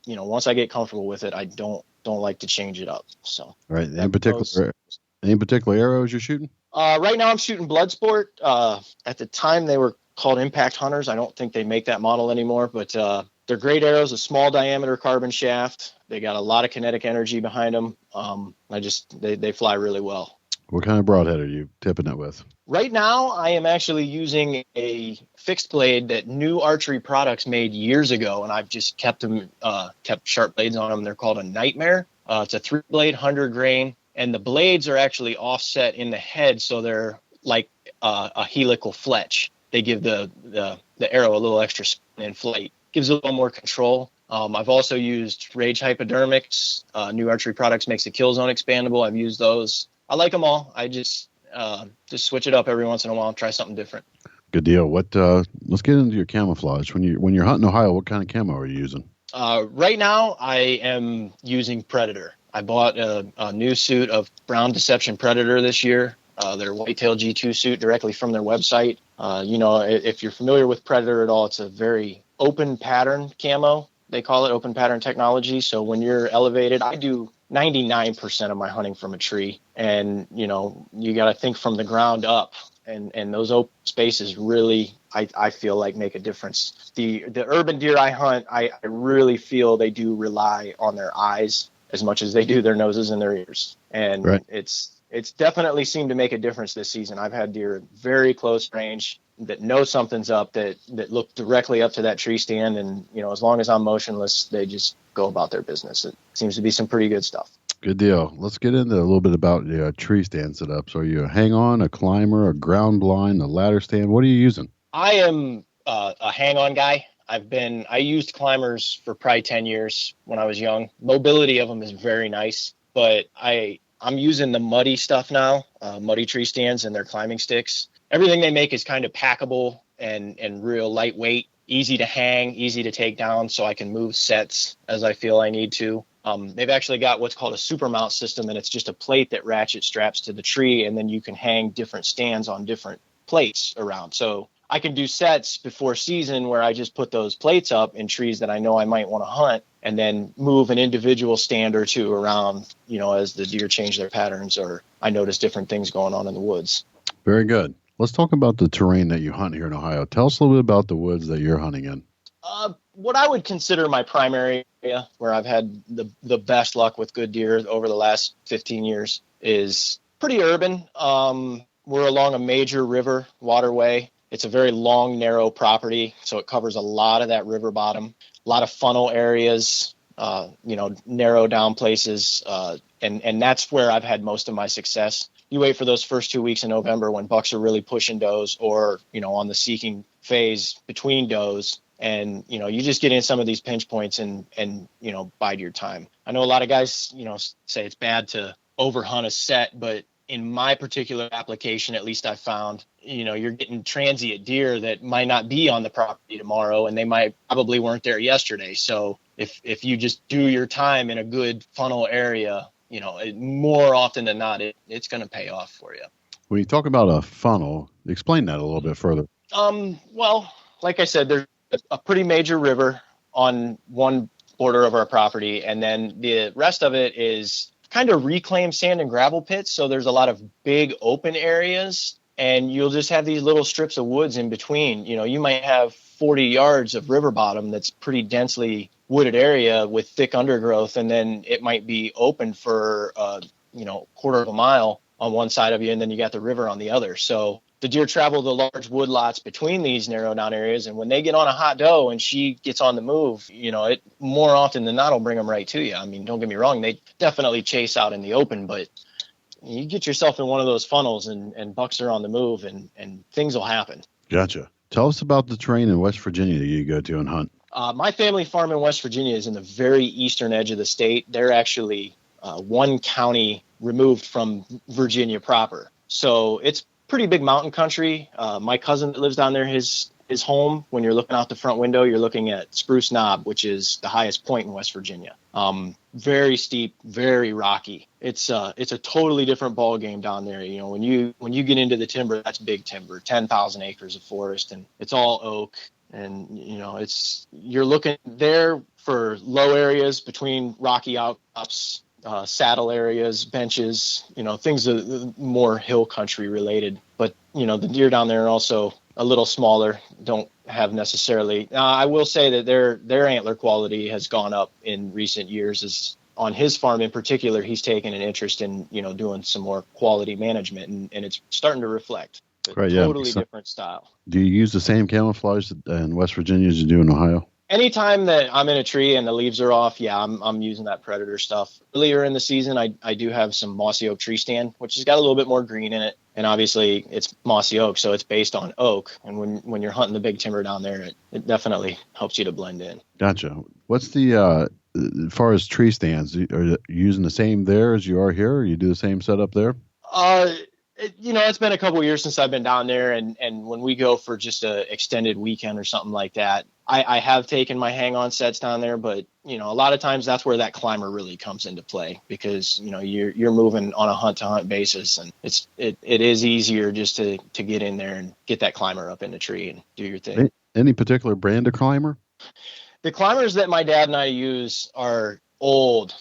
once I get comfortable with it, I don't like to change it up. So right. Any particular arrows you're shooting? Right now I'm shooting Bloodsport. At the time they were called Impact Hunters. I don't think they make that model anymore, but they're great arrows, a small diameter carbon shaft. They got a lot of kinetic energy behind them. They fly really well. What kind of broadhead are you tipping it with? Right now, I am actually using a fixed blade that New Archery Products made years ago, and I've just kept sharp blades on them. They're called a Nightmare. It's a 3-blade 100 grain, and the blades are actually offset in the head, so they're like a helical fletch. They give the arrow a little extra spin in flight. Gives it a little more control. I've also used Rage Hypodermics. New Archery Products makes a Kill Zone expandable. I've used those. I like them all. I just switch it up every once in a while and try something different. Good deal. Let's get into your camouflage. When you're hunting Ohio, what kind of camo are you using? Right now, I am using Predator. I bought a new suit of Brown Deception Predator this year. Their Whitetail G2 suit directly from their website. If you're familiar with Predator at all, it's a very open pattern camo. They call it open pattern technology. So when you're elevated, I do 99% of my hunting from a tree, and you got to think from the ground up, and those open spaces really I feel like make a difference. The urban deer I hunt, I really feel they do rely on their eyes as much as they do their noses and their ears, and right. It's definitely seemed to make a difference this season. I've had deer very close range that know something's up, that look directly up to that tree stand, and as long as I'm motionless, they just go about their business. It seems to be some pretty good stuff. Good deal. Let's get into a little bit about the tree stand setups. Are you a hang-on, a climber, a ground blind, a ladder stand? What are you using? I am a hang-on guy. I used climbers for probably 10 years when I was young. Mobility of them is very nice, but I'm using the muddy stuff now, muddy tree stands and their climbing sticks. Everything they make is kind of packable and real lightweight, easy to hang, easy to take down, so I can move sets as I feel I need to. They've actually got what's called a super mount system, and it's just a plate that ratchet straps to the tree, and then you can hang different stands on different plates around. So I can do sets before season where I just put those plates up in trees that I know I might want to hunt, and then move an individual stand or two around, as the deer change their patterns or I notice different things going on in the woods. Very good. Let's talk about the terrain that you hunt here in Ohio. Tell us a little bit about the woods that you're hunting in. What I would consider my primary area where I've had the best luck with good deer over the last 15 years is pretty urban. We're along a major river waterway. It's a very long, narrow property, so it covers a lot of that river bottom, a lot of funnel areas, narrow down places, and that's where I've had most of my success. You wait for those first 2 weeks in November when bucks are really pushing does or, on the seeking phase between does, and, you just get in some of these pinch points and bide your time. I know a lot of guys, say it's bad to overhunt a set, but in my particular application, at least I found, you're getting transient deer that might not be on the property tomorrow, and they probably weren't there yesterday. So if you just do your time in a good funnel area, more often than not, it's going to pay off for you. When you talk about a funnel, explain that a little bit further. Well, like I said, there's a pretty major river on one border of our property, and then the rest of it is kind of reclaimed sand and gravel pits. So there's a lot of big open areas, and you'll just have these little strips of woods in between. You might have 40 yards of river bottom that's pretty densely wooded area with thick undergrowth, and then it might be open for quarter of a mile on one side of you, and then you got the river on the other. So the deer travel the large wood lots between these narrow down areas, and when they get on a hot doe and she gets on the move, it more often than not will bring them right to you. I mean, don't get me wrong, they definitely chase out in the open, but you get yourself in one of those funnels and bucks are on the move, and things will happen. Gotcha. Tell us about the terrain in West Virginia that you go to and hunt. My family farm in West Virginia is in the very eastern edge of the state. They're actually one county removed from Virginia proper. So it's pretty big mountain country. My cousin that lives down there, his home, when you're looking out the front window, you're looking at Spruce Knob, which is the highest point in West Virginia. Very steep, very rocky. It's a totally different ball game down there. When you get into the timber, that's big timber, 10,000 acres of forest, and it's all oak. And, you're looking there for low areas between rocky outcrops, saddle areas, benches, things that more hill country related. But, the deer down there are also a little smaller, don't have necessarily. I will say that their antler quality has gone up in recent years. As on his farm in particular, he's taken an interest in, doing some more quality management, and it's starting to reflect. Right, totally different style. Do you use the same camouflage in West Virginia as you do in Ohio? Anytime that I'm in a tree and the leaves are off, I'm using that predator stuff. Earlier in the season, I do have some mossy oak tree stand, which has got a little bit more green in it. And obviously it's mossy oak, so it's based on oak. And when you're hunting the big timber down there, it definitely helps you to blend in. Gotcha. What's the, as far as tree stands, are you using the same there as you are here? Or you do the same setup there? It's been a couple of years since I've been down there, and when we go for just a extended weekend or something like that, I have taken my hang-on sets down there, but, a lot of times that's where that climber really comes into play because, you're moving on a hunt-to-hunt basis, and it is easier just to get in there and get that climber up in the tree and do your thing. Any particular brand of climber? The climbers that my dad and I use are old.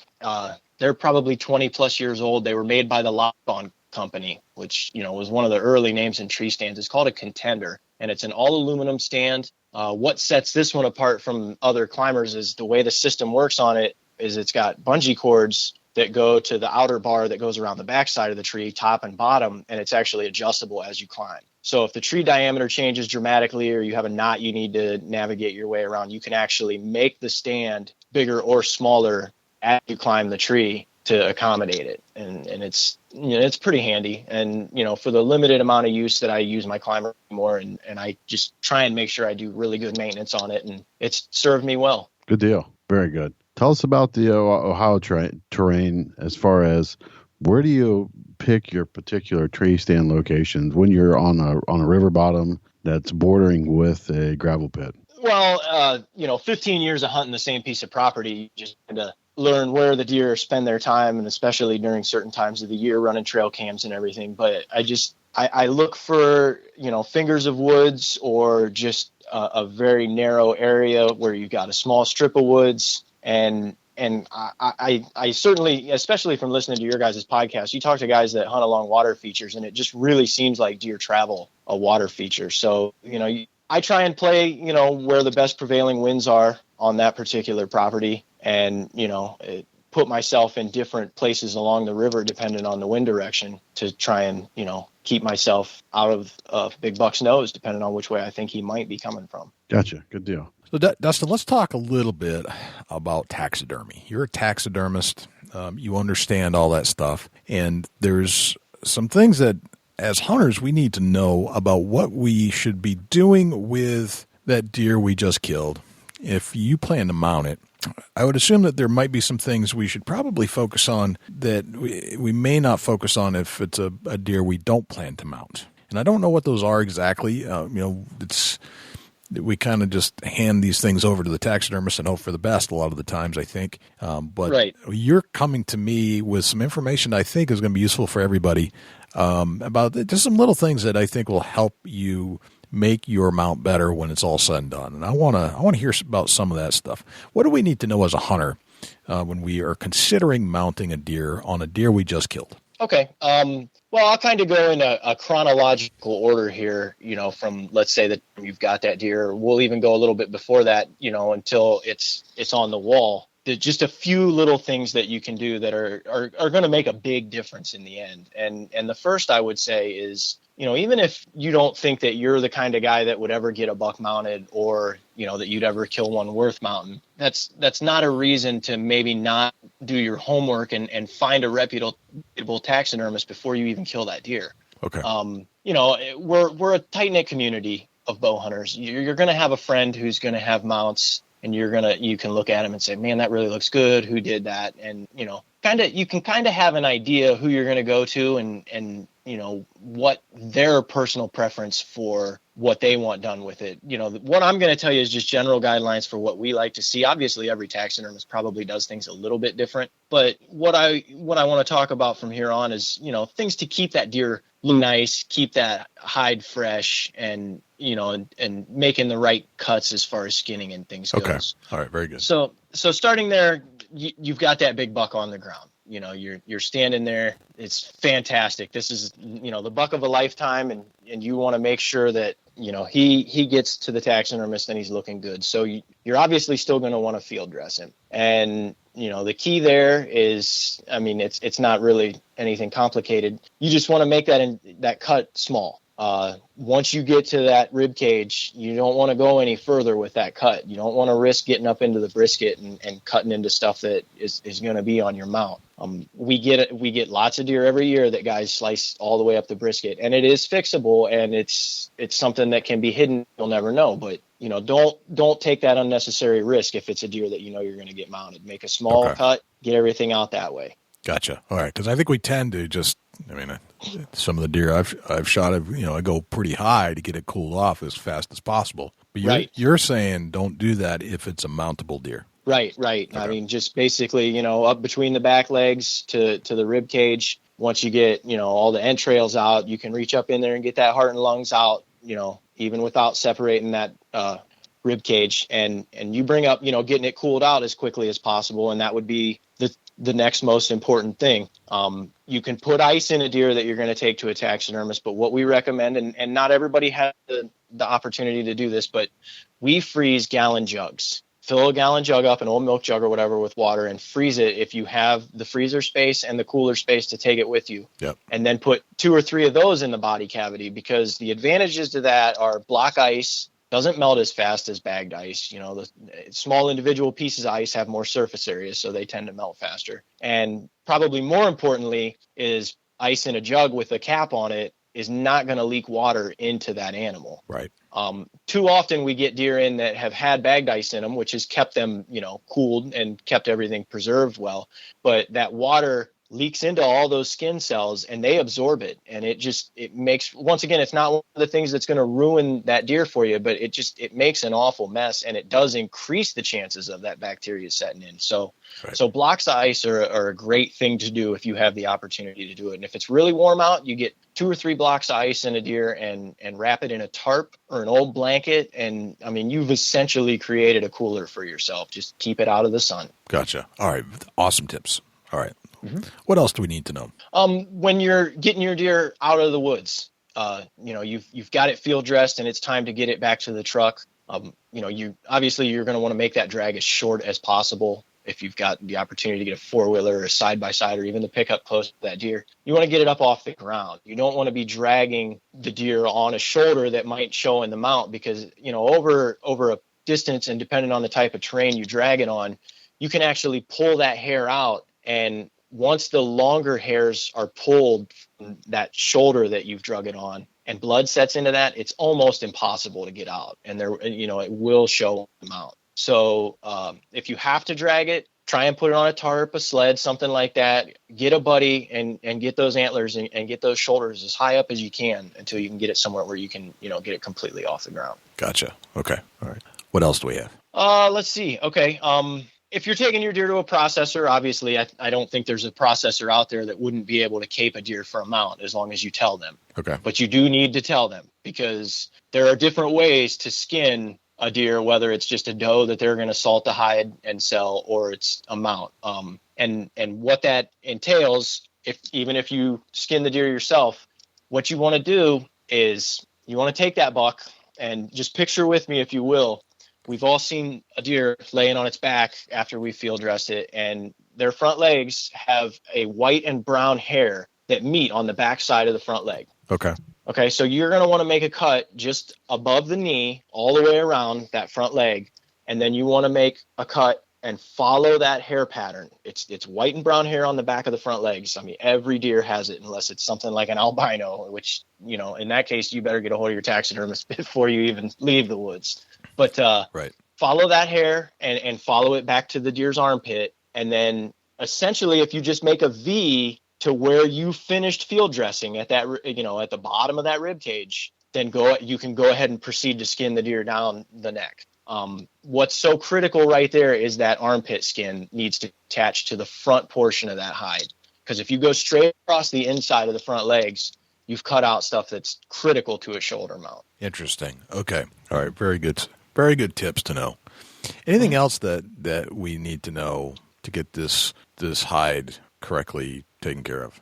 They're probably 20-plus years old. They were made by the Lock-On Company, which was one of the early names in tree stands. It's called a Contender, and it's an all aluminum stand. What sets this one apart from other climbers is the way the system works on it is it's got bungee cords that go to the outer bar that goes around the backside of the tree, top and bottom, and it's actually adjustable as you climb. So if the tree diameter changes dramatically or you have a knot you need to navigate your way around, you can actually make the stand bigger or smaller as you climb the tree. to accommodate it. And it's, it's pretty handy. And, for the limited amount of use that I use my climber more, and I just try and make sure I do really good maintenance on it, and it's served me well. Good deal. Very good. Tell us about the Ohio terrain as far as where do you pick your particular tree stand locations when you're on a river bottom that's bordering with a gravel pit? Well, 15 years of hunting the same piece of property, you just kind of learn where the deer spend their time, and especially during certain times of the year, running trail cams and everything. But I look for, fingers of woods, or just a very narrow area where you've got a small strip of woods. And I certainly, especially from listening to your guys' podcast, you talk to guys that hunt along water features, and it just really seems like deer travel a water feature. So, I try and play, where the best prevailing winds are on that particular property, and, put myself in different places along the river depending on the wind direction to try and, keep myself out of Big Buck's nose, depending on which way I think he might be coming from. Gotcha. Good deal. So, Dustin, let's talk a little bit about taxidermy. You're a taxidermist. You understand all that stuff. And there's some things that, as hunters, we need to know about what we should be doing with that deer we just killed. If you plan to mount it, I would assume that there might be some things we should probably focus on that we may not focus on if it's a deer we don't plan to mount. And I don't know what those are exactly. We kind of just hand these things over to the taxidermist and hope for the best a lot of the times, I think. But right. You're coming to me with some information I think is going to be useful for everybody about just some little things that I think will help you make your mount better when it's all said and done. And I want to hear about some of that stuff. What do we need to know as a hunter when we are considering mounting a deer on a deer we just killed? Okay. Well, I'll kind of go in a chronological order here, from, let's say that you've got that deer. We'll even go a little bit before that, until it's on the wall. There's just a few little things that you can do that are going to make a big difference in the end. And the first I would say is, even if you don't think that you're the kind of guy that would ever get a buck mounted, or, that you'd ever kill one worth mounting, that's not a reason to maybe not do your homework and find a reputable taxidermist before you even kill that deer. Okay. We're a tight-knit community of bow hunters. You're going to have a friend who's going to have mounts, and you can look at him and say, man, that really looks good. Who did that? And, you can kind of have an idea who you're going to go to and what their personal preference for what they want done with it. What I'm going to tell you is just general guidelines for what we like to see. Obviously, every taxidermist probably does things a little bit different. But what I want to talk about from here on is, things to keep that deer look nice, keep that hide fresh, and making the right cuts as far as skinning and things goes. Okay. All right. Very good. So starting there, you've got that big buck on the ground. You're standing there. It's fantastic. This is, the buck of a lifetime, and you want to make sure that, he gets to the taxidermist and he's looking good. So you're obviously still going to want to field dress him. And, the key there is, it's not really anything complicated. You just want to make that cut small. Once you get to that rib cage, you don't want to go any further with that cut. You don't want to risk getting up into the brisket and cutting into stuff that is going to be on your mount. We get lots of deer every year that guys slice all the way up the brisket, and it is fixable, and it's something that can be hidden. You'll never know, but don't take that unnecessary risk if it's a deer that you're going to get mounted. Make a small cut, get everything out that way. Gotcha. All right, because I think we tend to just, some of the deer I've shot, I go pretty high to get it cooled off as fast as possible. But you're saying don't do that if it's a mountable deer. Right. Okay. Just basically, up between the back legs to the rib cage. Once you get, all the entrails out, you can reach up in there and get that heart and lungs out, even without separating that rib cage. And you bring up, getting it cooled out as quickly as possible. And that would be the next most important thing. You can put ice in a deer that you're going to take to a taxidermist, but what we recommend, and not everybody has the opportunity to do this, but we freeze gallon jugs. Fill a gallon jug up, an old milk jug or whatever, with water, and freeze it if you have the freezer space and the cooler space to take it with you. Yep. And then put 2 or 3 of those in the body cavity, because the advantages to that are block ice, doesn't melt as fast as bagged ice. You know, the small individual pieces of ice have more surface area, so they tend to melt faster. And probably more importantly is ice in a jug with a cap on it is not going to leak water into that animal. Right. Too often we get deer in that have had bagged ice in them, which has kept them, you know, cooled and kept everything preserved well. But that water leaks into all those skin cells and they absorb it. And it makes, once again, it's not one of the things that's going to ruin that deer for you, but it makes an awful mess, and it does increase the chances of that bacteria setting in. So, So blocks of ice are a great thing to do if you have the opportunity to do it. And if it's really warm out, you get 2 or 3 blocks of ice in a deer and wrap it in a tarp or an old blanket. And I mean, you've essentially created a cooler for yourself. Just keep it out of the sun. Gotcha. All right. Awesome tips. All right. Mm-hmm. What else do we need to know? When you're getting your deer out of the woods, you know, you've got it field dressed and it's time to get it back to the truck. You know, you're going to want to make that drag as short as possible. If you've got the opportunity to get a 4-wheeler or a side-by-side or even the pickup close to that deer, you want to get it up off the ground. You don't want to be dragging the deer on a shoulder that might show in the mount, because, you know, over a distance and depending on the type of terrain you drag it on, you can actually pull that hair out. And once the longer hairs are pulled from that shoulder that you've drug it on and blood sets into that, it's almost impossible to get out. And it will show them out. So if you have to drag it, try and put it on a tarp, a sled, something like that. Get a buddy and get those antlers and get those shoulders as high up as you can until you can get it somewhere where you can, you know, get it completely off the ground. Gotcha. Okay. All right. What else do we have? Let's see. Okay. If you're taking your deer to a processor, obviously, I don't think there's a processor out there that wouldn't be able to cape a deer for a mount as long as you tell them. Okay. But you do need to tell them, because there are different ways to skin a deer, whether it's just a doe that they're going to salt the hide and sell, or it's a mount. And what that entails, even if you skin the deer yourself, what you want to do is you want to take that buck and just picture with me, if you will. We've all seen a deer laying on its back after we field dressed it, and their front legs have a white and brown hair that meet on the back side of the front leg. Okay, so you're going to want to make a cut just above the knee all the way around that front leg, and then you want to make a cut and follow that hair pattern. It's white and brown hair on the back of the front legs. I mean, every deer has it, unless it's something like an albino, which, you know, in that case, you better get a hold of your taxidermist before you even leave the woods. But follow that hair and follow it back to the deer's armpit. And then essentially, if you just make a V to where you finished field dressing at that, you know, at the bottom of that rib cage, then you can go ahead and proceed to skin the deer down the neck. What's so critical right there is that armpit skin needs to attach to the front portion of that hide. Because if you go straight across the inside of the front legs, you've cut out stuff that's critical to a shoulder mount. Interesting. Okay. All right. Very good. Very good tips to know. Anything else that we need to know to get this hide correctly taken care of?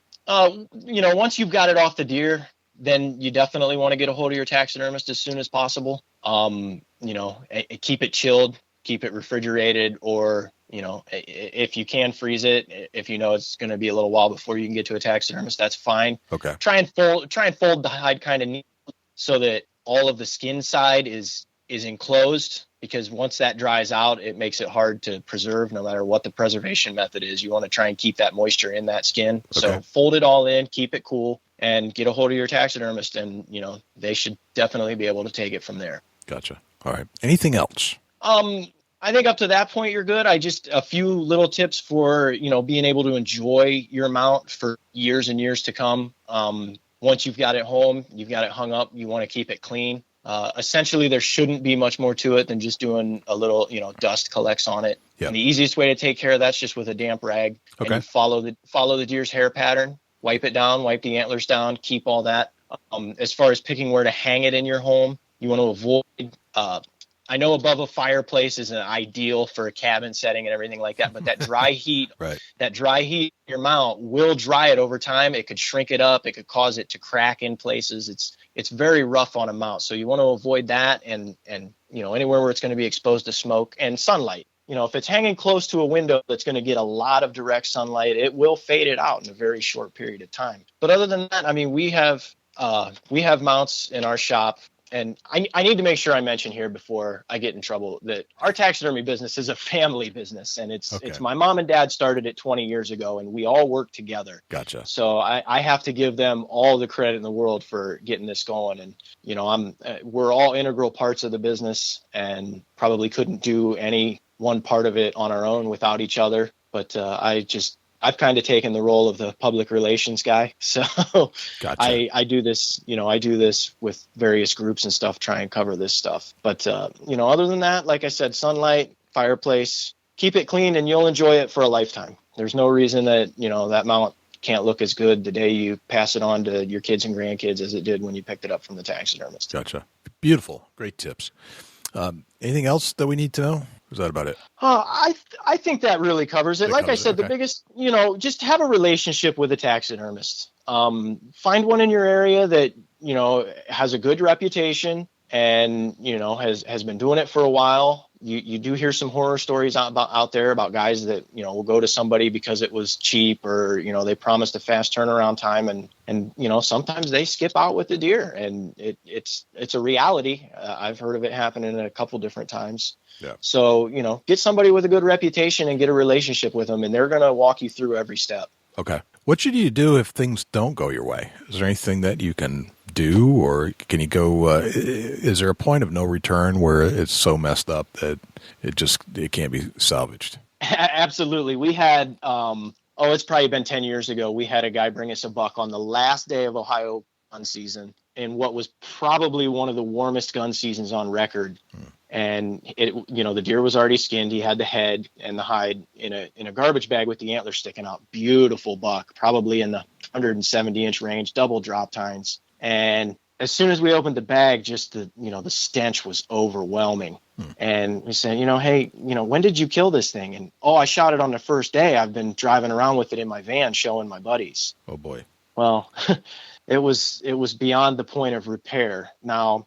You know, once you've got it off the deer, then you definitely want to get a hold of your taxidermist as soon as possible. You know, keep it chilled, keep it refrigerated, or, you know, if you can freeze it, if you know it's going to be a little while before you can get to a taxidermist, that's fine. Okay. Try and fold the hide kind of neat so that all of the skin side is enclosed, because once that dries out, it makes it hard to preserve no matter what the preservation method is. You want to try and keep that moisture in that skin. Okay. So fold it all in, keep it cool, and get a hold of your taxidermist, and, you know, they should definitely be able to take it from there. Gotcha. All right. Anything else? I think up to that point, you're good. A few little tips for, you know, being able to enjoy your mount for years and years to come. Once you've got it home, you've got it hung up, you want to keep it clean. Essentially, there shouldn't be much more to it than just doing a little, you know, dust collects on it. Yep. And the easiest way to take care of that's just with a damp rag. Okay. And you follow the deer's hair pattern, wipe it down, wipe the antlers down, keep all that. As far as picking where to hang it in your home, you want to avoid. I know above a fireplace is an ideal for a cabin setting and everything like that, but that dry heat, that dry heat in your mount will dry it over time. It could shrink it up. It could cause it to crack in places. It's very rough on a mount. So you want to avoid that and, you know, anywhere where it's going to be exposed to smoke and sunlight. You know, if it's hanging close to a window that's going to get a lot of direct sunlight, it will fade it out in a very short period of time. But other than that, I mean, we have mounts in our shop and I need to make sure I mention here before I get in trouble that our taxidermy business is a family business, and it's my mom and dad started it 20 years ago, and we all work together. Gotcha. So I have to give them all the credit in the world for getting this going, and we're all integral parts of the business, and probably couldn't do any one part of it on our own without each other. But I've kind of taken the role of the public relations guy. So Gotcha. I do this, I do this with various groups and stuff, try and cover this stuff. But, other than that, like I said, sunlight, fireplace, keep it clean and you'll enjoy it for a lifetime. There's no reason that, that mount can't look as good the day you pass it on to your kids and grandkids as it did when you picked it up from the taxidermist. Gotcha. Beautiful. Great tips. Anything else that we need to know? Is that about it? I think that really covers it. Like I said, the biggest, just have a relationship with a taxidermist. Find one in your area that, has a good reputation and, has been doing it for a while. You do hear some horror stories out there about guys that, will go to somebody because it was cheap or, they promised a fast turnaround time and sometimes they skip out with the deer and it's a reality. I've heard of it happening a couple different times. Yeah. So, get somebody with a good reputation and get a relationship with them, and they're going to walk you through every step. Okay. What should you do if things don't go your way? Is there anything that you can do, or can you go, is there a point of no return where it's so messed up that it can't be salvaged? Absolutely. We had, it's probably been 10 years ago. We had a guy bring us a buck on the last day of Ohio gun season in what was probably one of the warmest gun seasons on record. And the deer was already skinned. He had the head and the hide in a garbage bag with the antlers sticking out. Beautiful buck, probably in the 170-inch range, double drop tines. And as soon as we opened the bag, just the stench was overwhelming. And we said, hey, when did you kill this thing? And, I shot it on the first day. I've been driving around with it in my van showing my buddies. Oh boy. Well, it was beyond the point of repair. Now,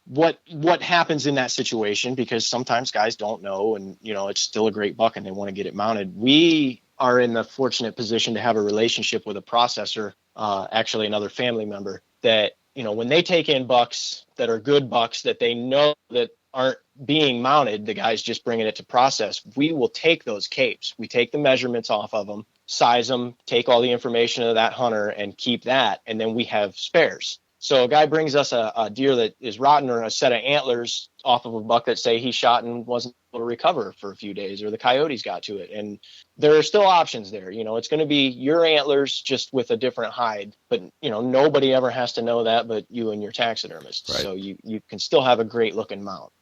what happens in that situation, because sometimes guys don't know and, it's still a great buck and they want to get it mounted. We are in the fortunate position to have a relationship with a processor, actually another family member that, when they take in bucks that are good bucks that they know that aren't being mounted, the guy's just bringing it to process. We will take those capes. We take the measurements off of them, size them, take all the information of that hunter and keep that. And then we have spares. So a guy brings us a deer that is rotten or a set of antlers off of a buck that say he shot and wasn't able to recover for a few days, or the coyotes got to it. And there are still options there. It's going to be your antlers just with a different hide, but nobody ever has to know that but you and your taxidermist. Right. So you can still have a great looking mount.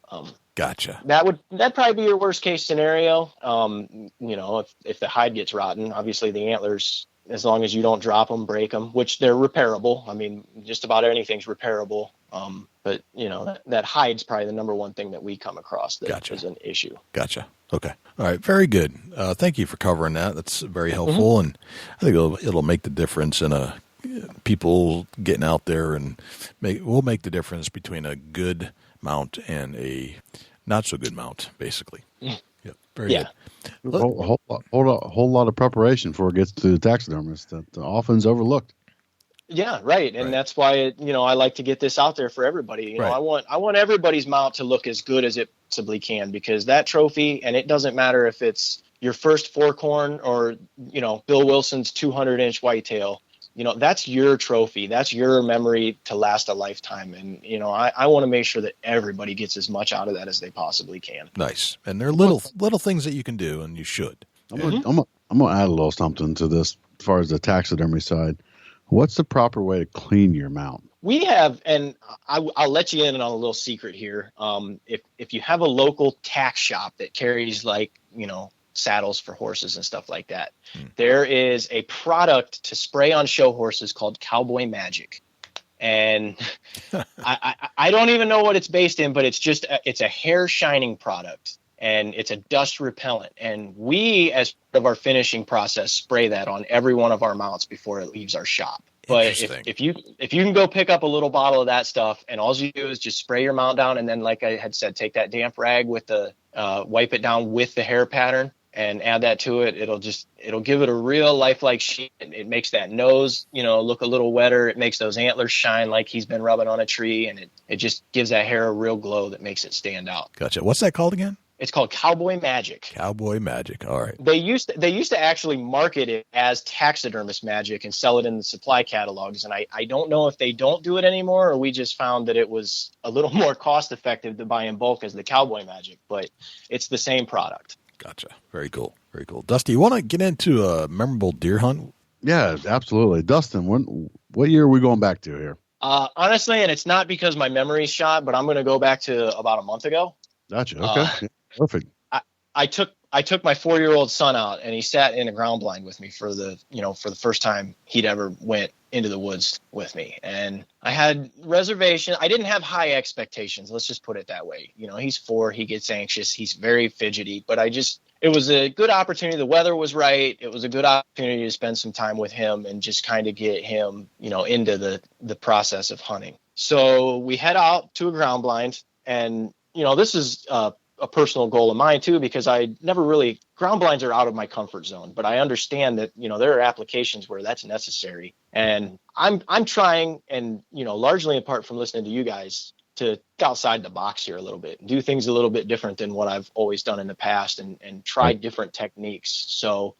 Gotcha. That'd probably be your worst case scenario. If the hide gets rotten, obviously the antlers, as long as you don't drop them, break them, which they're repairable. I mean, just about anything's repairable. But that hide's probably the number one thing that we come across that is an issue. Gotcha. Okay. All right. Very good. Thank you for covering that. That's very helpful. And I think it'll make the difference in people getting out there and will make the difference between a good mount and a not so good mount, basically. Yep. Very good. A whole lot of preparation before it gets to the taxidermist that often's overlooked. Yeah, right. And that's why, I like to get this out there for everybody. I want everybody's mount to look as good as it possibly can, because that trophy, and it doesn't matter if it's your first fork horn or, Bill Wilson's 200-inch whitetail, that's your trophy. That's your memory to last a lifetime. And, I want to make sure that everybody gets as much out of that as they possibly can. Nice. And there are little things that you can do, and you should. I'm gonna add a little something to this as far as the taxidermy side. What's the proper way to clean your mount? We have, and I'll let you in on a little secret here. If you have a local tack shop that carries saddles for horses and stuff like that, there is a product to spray on show horses called Cowboy Magic. And I don't even know what it's based in, but it's a hair shining product. And it's a dust repellent. And we, as part of our finishing process, spray that on every one of our mounts before it leaves our shop. But if you can go pick up a little bottle of that stuff, and all you do is just spray your mount down, and then, like I had said, take that damp rag with the wipe it down with the hair pattern, and add that to it, it'll give it a real lifelike sheen. It makes that nose, look a little wetter. It makes those antlers shine like he's been rubbing on a tree, and it just gives that hair a real glow that makes it stand out. Gotcha. What's that called again? It's called Cowboy Magic. Cowboy Magic. All right. They used to actually market it as taxidermist magic and sell it in the supply catalogs. And I don't know if they don't do it anymore, or we just found that it was a little more cost effective to buy in bulk as the Cowboy Magic, but it's the same product. Gotcha. Very cool. Very cool. Dusty, you want to get into a memorable deer hunt? Yeah, absolutely. Dustin, what year are we going back to here? Honestly, and it's not because my memory's shot, but I'm going to go back to about a month ago. Gotcha. Okay. Perfect. I took my 4-year-old son out, and he sat in a ground blind with me for the first time he'd ever went into the woods with me. And I had reservation. I didn't have high expectations. Let's just put it that way. He's 4, he gets anxious. He's very fidgety, but it was a good opportunity. The weather was right. It was a good opportunity to spend some time with him and just kind of get him, into the process of hunting. So we head out to a ground blind, and, this is, a personal goal of mine too, because ground blinds are out of my comfort zone, but I understand that, there are applications where that's necessary. And I'm trying, and, largely apart from listening to you guys, to think outside the box here a little bit, do things a little bit different than what I've always done in the past, and try different techniques. So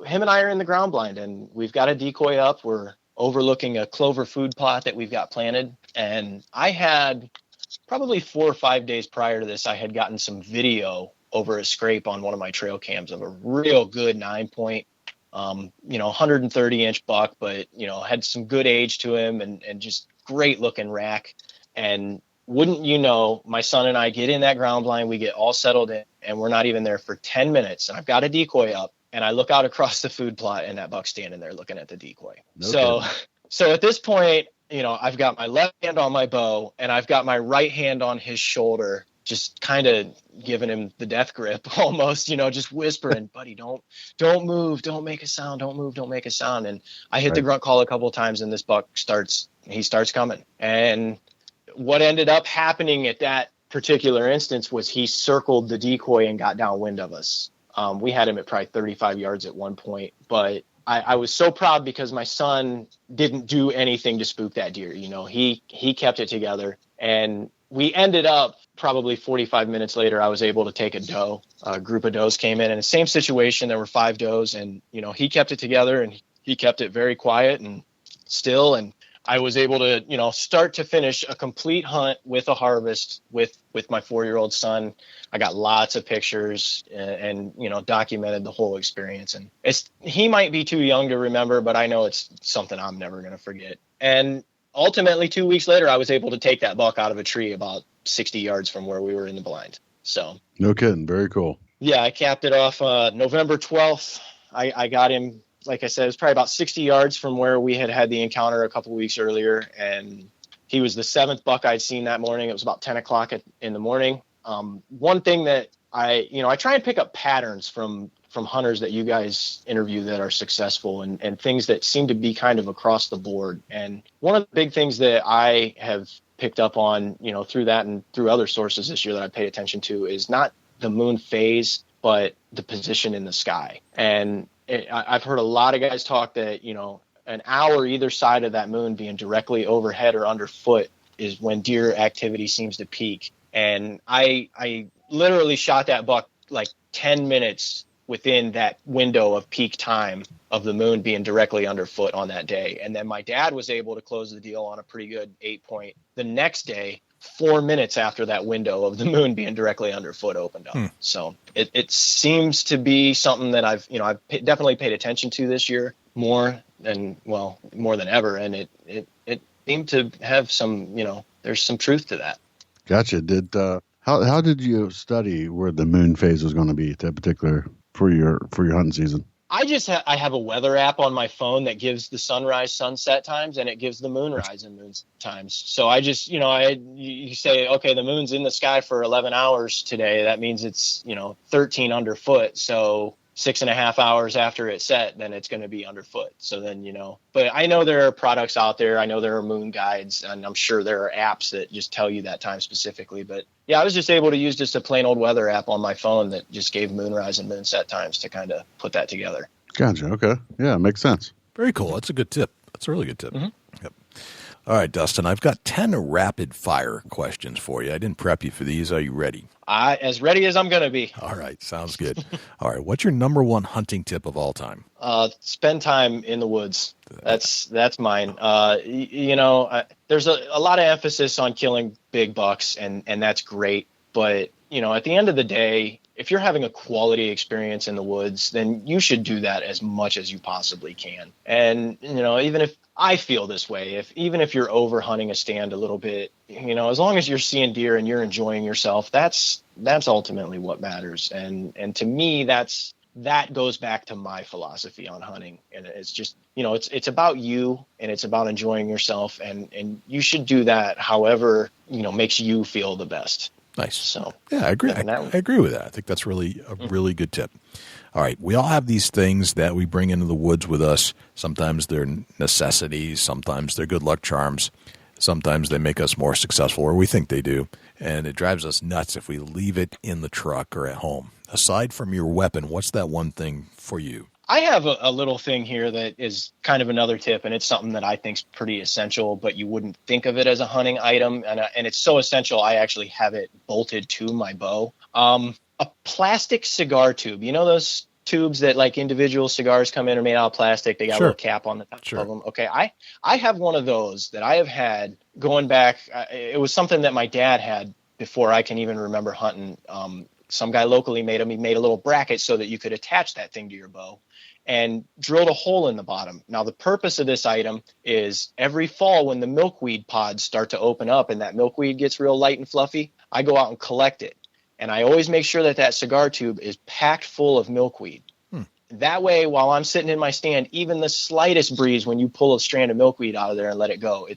him and I are in the ground blind, and we've got a decoy up. We're overlooking a clover food plot that we've got planted. And I had probably 4 or 5 days prior to this, I had gotten some video over a scrape on one of my trail cams of a real good 9-point, 130-inch buck, but, had some good age to him, and just great looking rack. And wouldn't you know, my son and I get in that ground blind, we get all settled in, and we're not even there for 10 minutes. And I've got a decoy up, and I look out across the food plot, and that buck's standing there looking at the decoy. Okay. So at this point, I've got my left hand on my bow, and I've got my right hand on his shoulder, just kind of giving him the death grip almost, just whispering, buddy, don't move, don't make a sound, don't move, don't make a sound. And I hit the grunt call a couple of times, and this buck starts coming. And what ended up happening at that particular instance was he circled the decoy and got downwind of us. We had him at probably 35 yards at one point, but I was so proud because my son didn't do anything to spook that deer. He kept it together, and we ended up probably 45 minutes later, I was able to take a doe. A group of does came in the same situation. There were 5 does, and, he kept it together, and he kept it very quiet and still. And I was able to, start to finish a complete hunt with a harvest with my 4-year-old son. I got lots of pictures and documented the whole experience. And he might be too young to remember, but I know it's something I'm never going to forget. And ultimately 2 weeks later, I was able to take that buck out of a tree about 60 yards from where we were in the blind. So no kidding. Very cool. Yeah. I capped it off November 12th. I got him, like I said, it was probably about 60 yards from where we had the encounter a couple of weeks earlier. And he was the 7th buck I'd seen that morning. It was about 10 o'clock in the morning. One thing that I try and pick up patterns from hunters that you guys interview that are successful and things that seem to be kind of across the board. And one of the big things that I have picked up on, through that and through other sources this year that I paid attention to is not the moon phase, but the position in the sky. And I've heard a lot of guys talk that, an hour either side of that moon being directly overhead or underfoot is when deer activity seems to peak. And I literally shot that buck like 10 minutes within that window of peak time of the moon being directly underfoot on that day. And then my dad was able to close the deal on a pretty good 8-point the next day, 4 minutes after that window of the moon being directly underfoot opened up. So it seems to be something that I've definitely paid attention to this year more than ever. And it seemed to have some, there's some truth to that. Gotcha. How did you study where the moon phase was going to be that particular for your hunting season? I have a weather app on my phone that gives the sunrise, sunset times, and it gives the moonrise and moon times. So I just, you say, okay, the moon's in the sky for 11 hours today. That means it's, 13 underfoot. So 6.5 hours after it's set, then it's going to be underfoot. So then, but I know there are products out there. I know there are moon guides, and I'm sure there are apps that just tell you that time specifically. But yeah, I was just able to use just a plain old weather app on my phone that just gave moonrise and moonset times to kind of put that together. Gotcha. Okay. Yeah, makes sense. Very cool. That's a good tip. That's a really good tip. Mm-hmm. Yep. All right, Dustin, I've got 10 rapid fire questions for you. I didn't prep you for these. Are you ready? As ready as I'm going to be. All right. Sounds good. All right. What's your number one hunting tip of all time? Spend time in the woods. That's mine. There's a lot of emphasis on killing big bucks, and that's great. But, at the end of the day, if you're having a quality experience in the woods, then you should do that as much as you possibly can. And, even if I feel this way, even if you're over hunting a stand a little bit, as long as you're seeing deer and you're enjoying yourself, that's ultimately what matters. And to me, that goes back to my philosophy on hunting. And it's just, it's about you, and it's about enjoying yourself, and you should do that however, makes you feel the best. Nice. So yeah, I agree. I agree with that. I think that's really a really good tip. All right. We all have these things that we bring into the woods with us. Sometimes they're necessities. Sometimes they're good luck charms. Sometimes they make us more successful, or we think they do. And it drives us nuts if we leave it in the truck or at home. Aside from your weapon, what's that one thing for you? I have a little thing here that is kind of another tip, and it's something that I think is pretty essential, but you wouldn't think of it as a hunting item. And it's so essential, I actually have it bolted to my bow. A plastic cigar tube. You know those tubes that like individual cigars come in are made out of plastic? They got a little cap on the top of them. Okay, I have one of those that I have had going back. It was something that my dad had before I can even remember hunting. Some guy locally made them. He made a little bracket so that you could attach that thing to your bow, and drilled a hole in the bottom. Now, the purpose of this item is every fall when the milkweed pods start to open up and that milkweed gets real light and fluffy, I go out and collect it. And I always make sure that cigar tube is packed full of milkweed. That way, while I'm sitting in my stand, even the slightest breeze, when you pull a strand of milkweed out of there and let it go,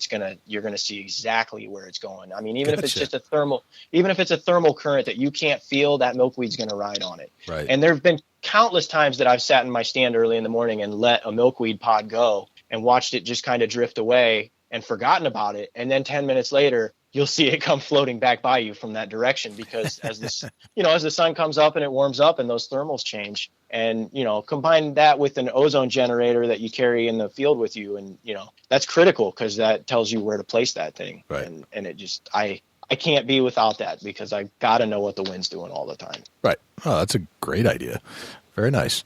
you're gonna see exactly where it's going. I mean, even if it's just a thermal current that you can't feel, that milkweed's gonna ride on it. Right. And there have been countless times that I've sat in my stand early in the morning and let a milkweed pod go and watched it just kind of drift away and forgotten about it. And then 10 minutes later, you'll see it come floating back by you from that direction, because as the sun comes up and it warms up and those thermals change, and, combine that with an ozone generator that you carry in the field with you. And, that's critical, because that tells you where to place that thing. Right. And it just, I can't be without that, because I got to know what the wind's doing all the time. Right. Oh, that's a great idea. Very nice.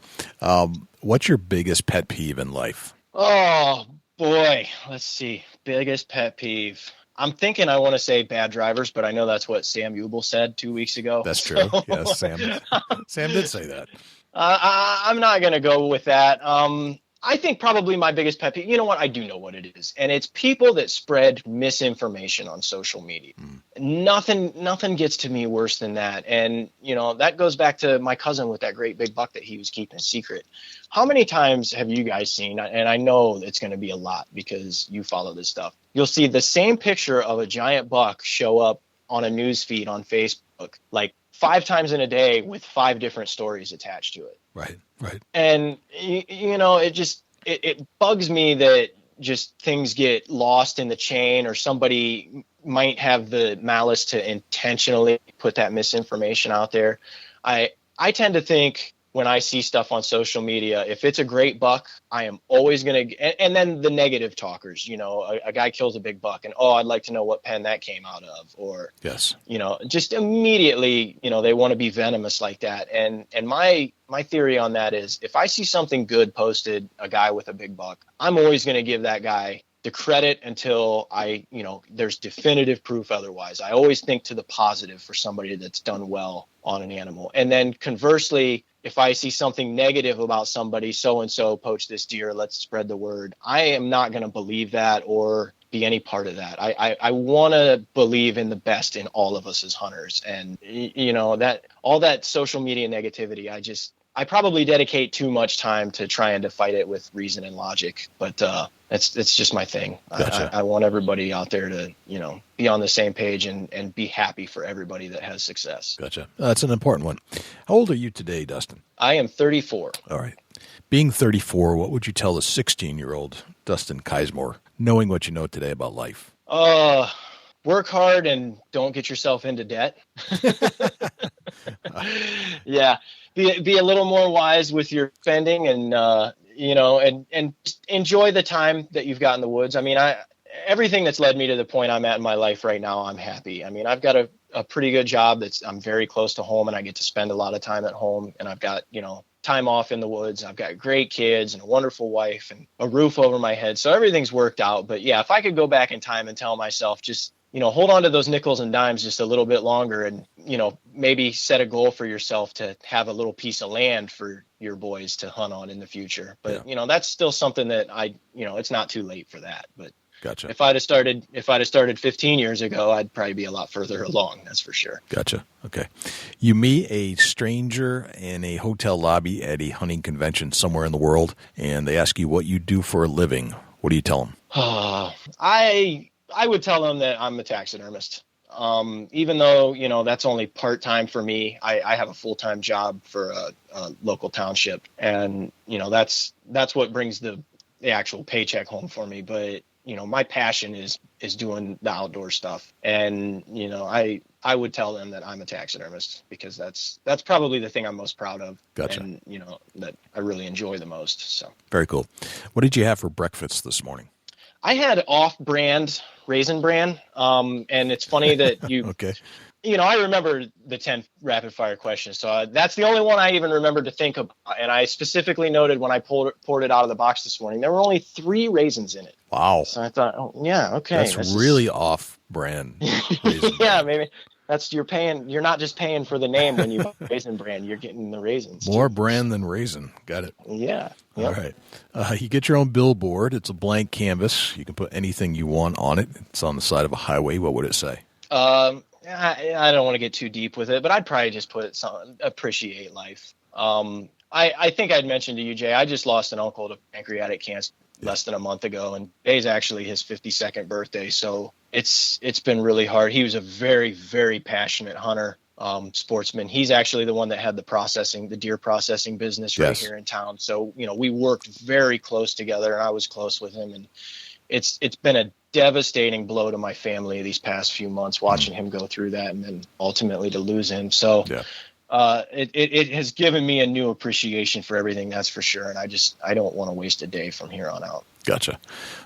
What's your biggest pet peeve in life? Oh boy. Let's see. Biggest pet peeve. I'm thinking I want to say bad drivers, but I know that's what Sam Ubel said 2 weeks ago. That's true. Yes, Sam did say that. I'm not going to go with that. I think probably my biggest pet peeve, you know what? I do know what it is. And it's people that spread misinformation on social media. Nothing gets to me worse than that. And, that goes back to my cousin with that great big buck that he was keeping secret. How many times have you guys seen, and I know it's going to be a lot because you follow this stuff, you'll see the same picture of a giant buck show up on a news feed on Facebook, like 5 times in a day with 5 different stories attached to it. Right. And, it bugs me that just things get lost in the chain, or somebody might have the malice to intentionally put that misinformation out there. I tend to think, when I see stuff on social media, if it's a great buck, I am always going to, and then the negative talkers, a guy kills a big buck and, I'd like to know what pen that came out of, or, yes, just immediately, they want to be venomous like that. And my theory on that is, if I see something good posted, a guy with a big buck, I'm always going to give that guy the credit until there's definitive proof otherwise. I always think to the positive for somebody that's done well on an animal. And then conversely, if I see something negative about somebody, so-and-so poached this deer, let's spread the word, I am not going to believe that or be any part of that. I want to believe in the best in all of us as hunters. And, that all that social media negativity, I probably dedicate too much time to trying to fight it with reason and logic, but it's just my thing. Gotcha. I want everybody out there to, be on the same page and be happy for everybody that has success. Gotcha. That's an important one. How old are you today, Dustin? I am 34. All right. Being 34, what would you tell the 16-year-old Dustin Kismore, knowing what you know today about life? Work hard and don't get yourself into debt. Yeah. Be a little more wise with your spending and, and enjoy the time that you've got in the woods. I mean, everything that's led me to the point I'm at in my life right now, I'm happy. I mean, I've got a pretty good job I'm very close to home, and I get to spend a lot of time at home, and I've got, time off in the woods. I've got great kids and a wonderful wife and a roof over my head. So everything's worked out. But yeah, if I could go back in time and tell myself, just, hold on to those nickels and dimes just a little bit longer and, maybe set a goal for yourself to have a little piece of land for your boys to hunt on in the future. But, that's still something that it's not too late for that. But gotcha. If I'd have started 15 years ago, I'd probably be a lot further along. That's for sure. Gotcha. Okay. You meet a stranger in a hotel lobby at a hunting convention somewhere in the world, and they ask you what you do for a living. What do you tell them? I would tell them that I'm a taxidermist. Even though, that's only part-time for me, I have a full-time job for a local township. And, that's what brings the actual paycheck home for me. But, my passion is doing the outdoor stuff. And, I would tell them that I'm a taxidermist because that's probably the thing I'm most proud of. Gotcha. And, that I really enjoy the most. So very cool. What did you have for breakfast this morning? I had off-brand Raisin Bran, and it's funny that you, okay. I remember the 10 rapid-fire questions, so that's the only one I even remembered to think about, and I specifically noted when I poured it out of the box this morning, there were only 3 raisins in it. Wow. So I thought, oh, yeah, okay. That's really off-brand. Yeah, maybe. You're not just paying for the name when you buy Raisin Bran, you're getting the raisins. More brand than raisin. Got it. Yeah. Yep. All right. You get your own billboard. It's a blank canvas. You can put anything you want on it. It's on the side of a highway. What would it say? I don't want to get too deep with it, but I'd probably just put something, appreciate life. I think I'd mentioned to you, Jay, I just lost an uncle to pancreatic cancer less than a month ago, and today's actually his 52nd birthday. So it's been really hard. He was a very, very passionate hunter, sportsman. He's actually the one that had the deer processing business right here in town. So, we worked very close together, and I was close with him. And it's been a devastating blow to my family these past few months, watching him go through that and then ultimately to lose him. So it has given me a new appreciation for everything, that's for sure. And I don't want to waste a day from here on out. Gotcha.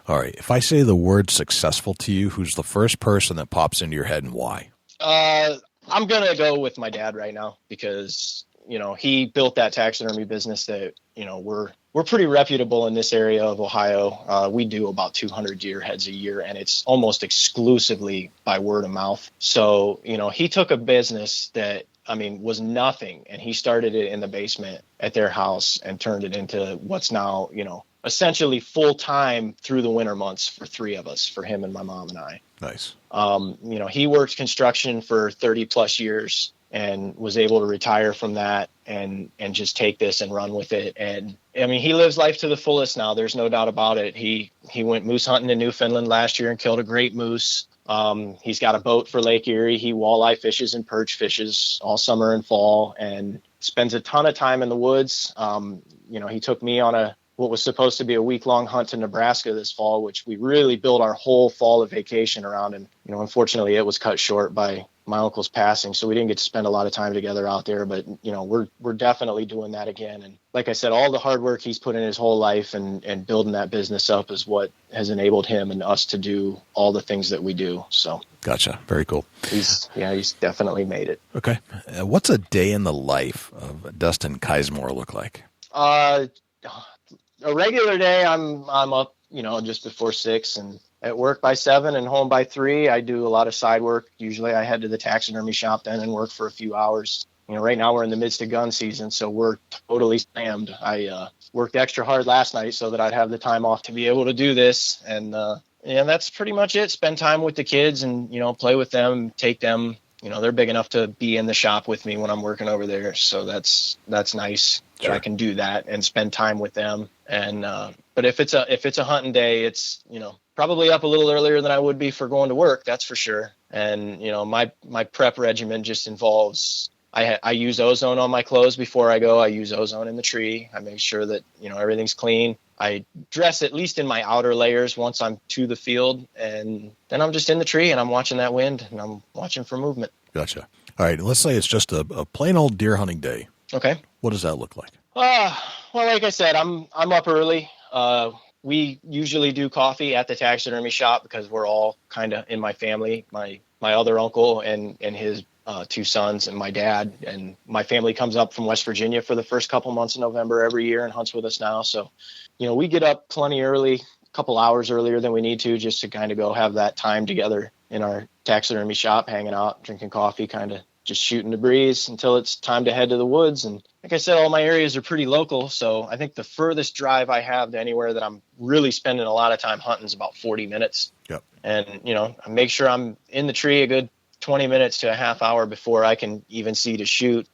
All right. If I say the word successful to you, who's the first person that pops into your head and why? I'm going to go with my dad right now because, he built that taxidermy business that, we're pretty reputable in this area of Ohio. We do about 200 deer heads a year, and it's almost exclusively by word of mouth. So, he took a business that, was nothing, and he started it in the basement at their house and turned it into what's now, essentially full-time through the winter months for 3 of us, for him and my mom and I. Nice. He worked construction for 30 plus years and was able to retire from that and just take this and run with it. And he lives life to the fullest now. There's no doubt about it. He went moose hunting in Newfoundland last year and killed a great moose. He's got a boat for Lake Erie. He walleye fishes and perch fishes all summer and fall and spends a ton of time in the woods. He took me on what was supposed to be a week-long hunt to Nebraska this fall, which we really built our whole fall of vacation around. And, unfortunately it was cut short by my uncle's passing, so we didn't get to spend a lot of time together out there. But, we're definitely doing that again. And like I said, all the hard work he's put in his whole life and building that business up is what has enabled him and us to do all the things that we do. So. Gotcha. Very cool. He's definitely made it. Okay. What's a day in the life of Dustin Kismore look like? A regular day, I'm up, just before 6 and at work by 7 and home by 3. I do a lot of side work. Usually I head to the taxidermy shop then and work for a few hours. Right now we're in the midst of gun season, so we're totally slammed. I worked extra hard last night so that I'd have the time off to be able to do this. And that's pretty much it. Spend time with the kids and, play with them, take them. They're big enough to be in the shop with me when I'm working over there. So that's nice. that I can do that and spend time with them. And but if it's a hunting day, it's probably up a little earlier than I would be for going to work. That's for sure. And my prep regimen just involves I use ozone on my clothes before I go. I use ozone in the tree. I make sure that everything's clean. I dress at least in my outer layers once I'm to the field, and then I'm just in the tree and I'm watching that wind and I'm watching for movement. Gotcha. All right, let's say it's just a plain old deer hunting day. Okay. What does that look like? Well, like I said, I'm up early. We usually do coffee at the taxidermy shop because we're all kind of in my family. My other uncle and his two sons and my dad, and my family comes up from West Virginia for the first couple months of November every year and hunts with us now. So, we get up plenty early, a couple hours earlier than we need to, just to kind of go have that time together in our taxidermy shop, hanging out, drinking coffee, kind of just shooting the breeze until it's time to head to the woods. And like I said, all my areas are pretty local. So I think the furthest drive I have to anywhere that I'm really spending a lot of time hunting is about 40 minutes. Yep. And, I make sure I'm in the tree a good 20 minutes to a half hour before I can even see to shoot,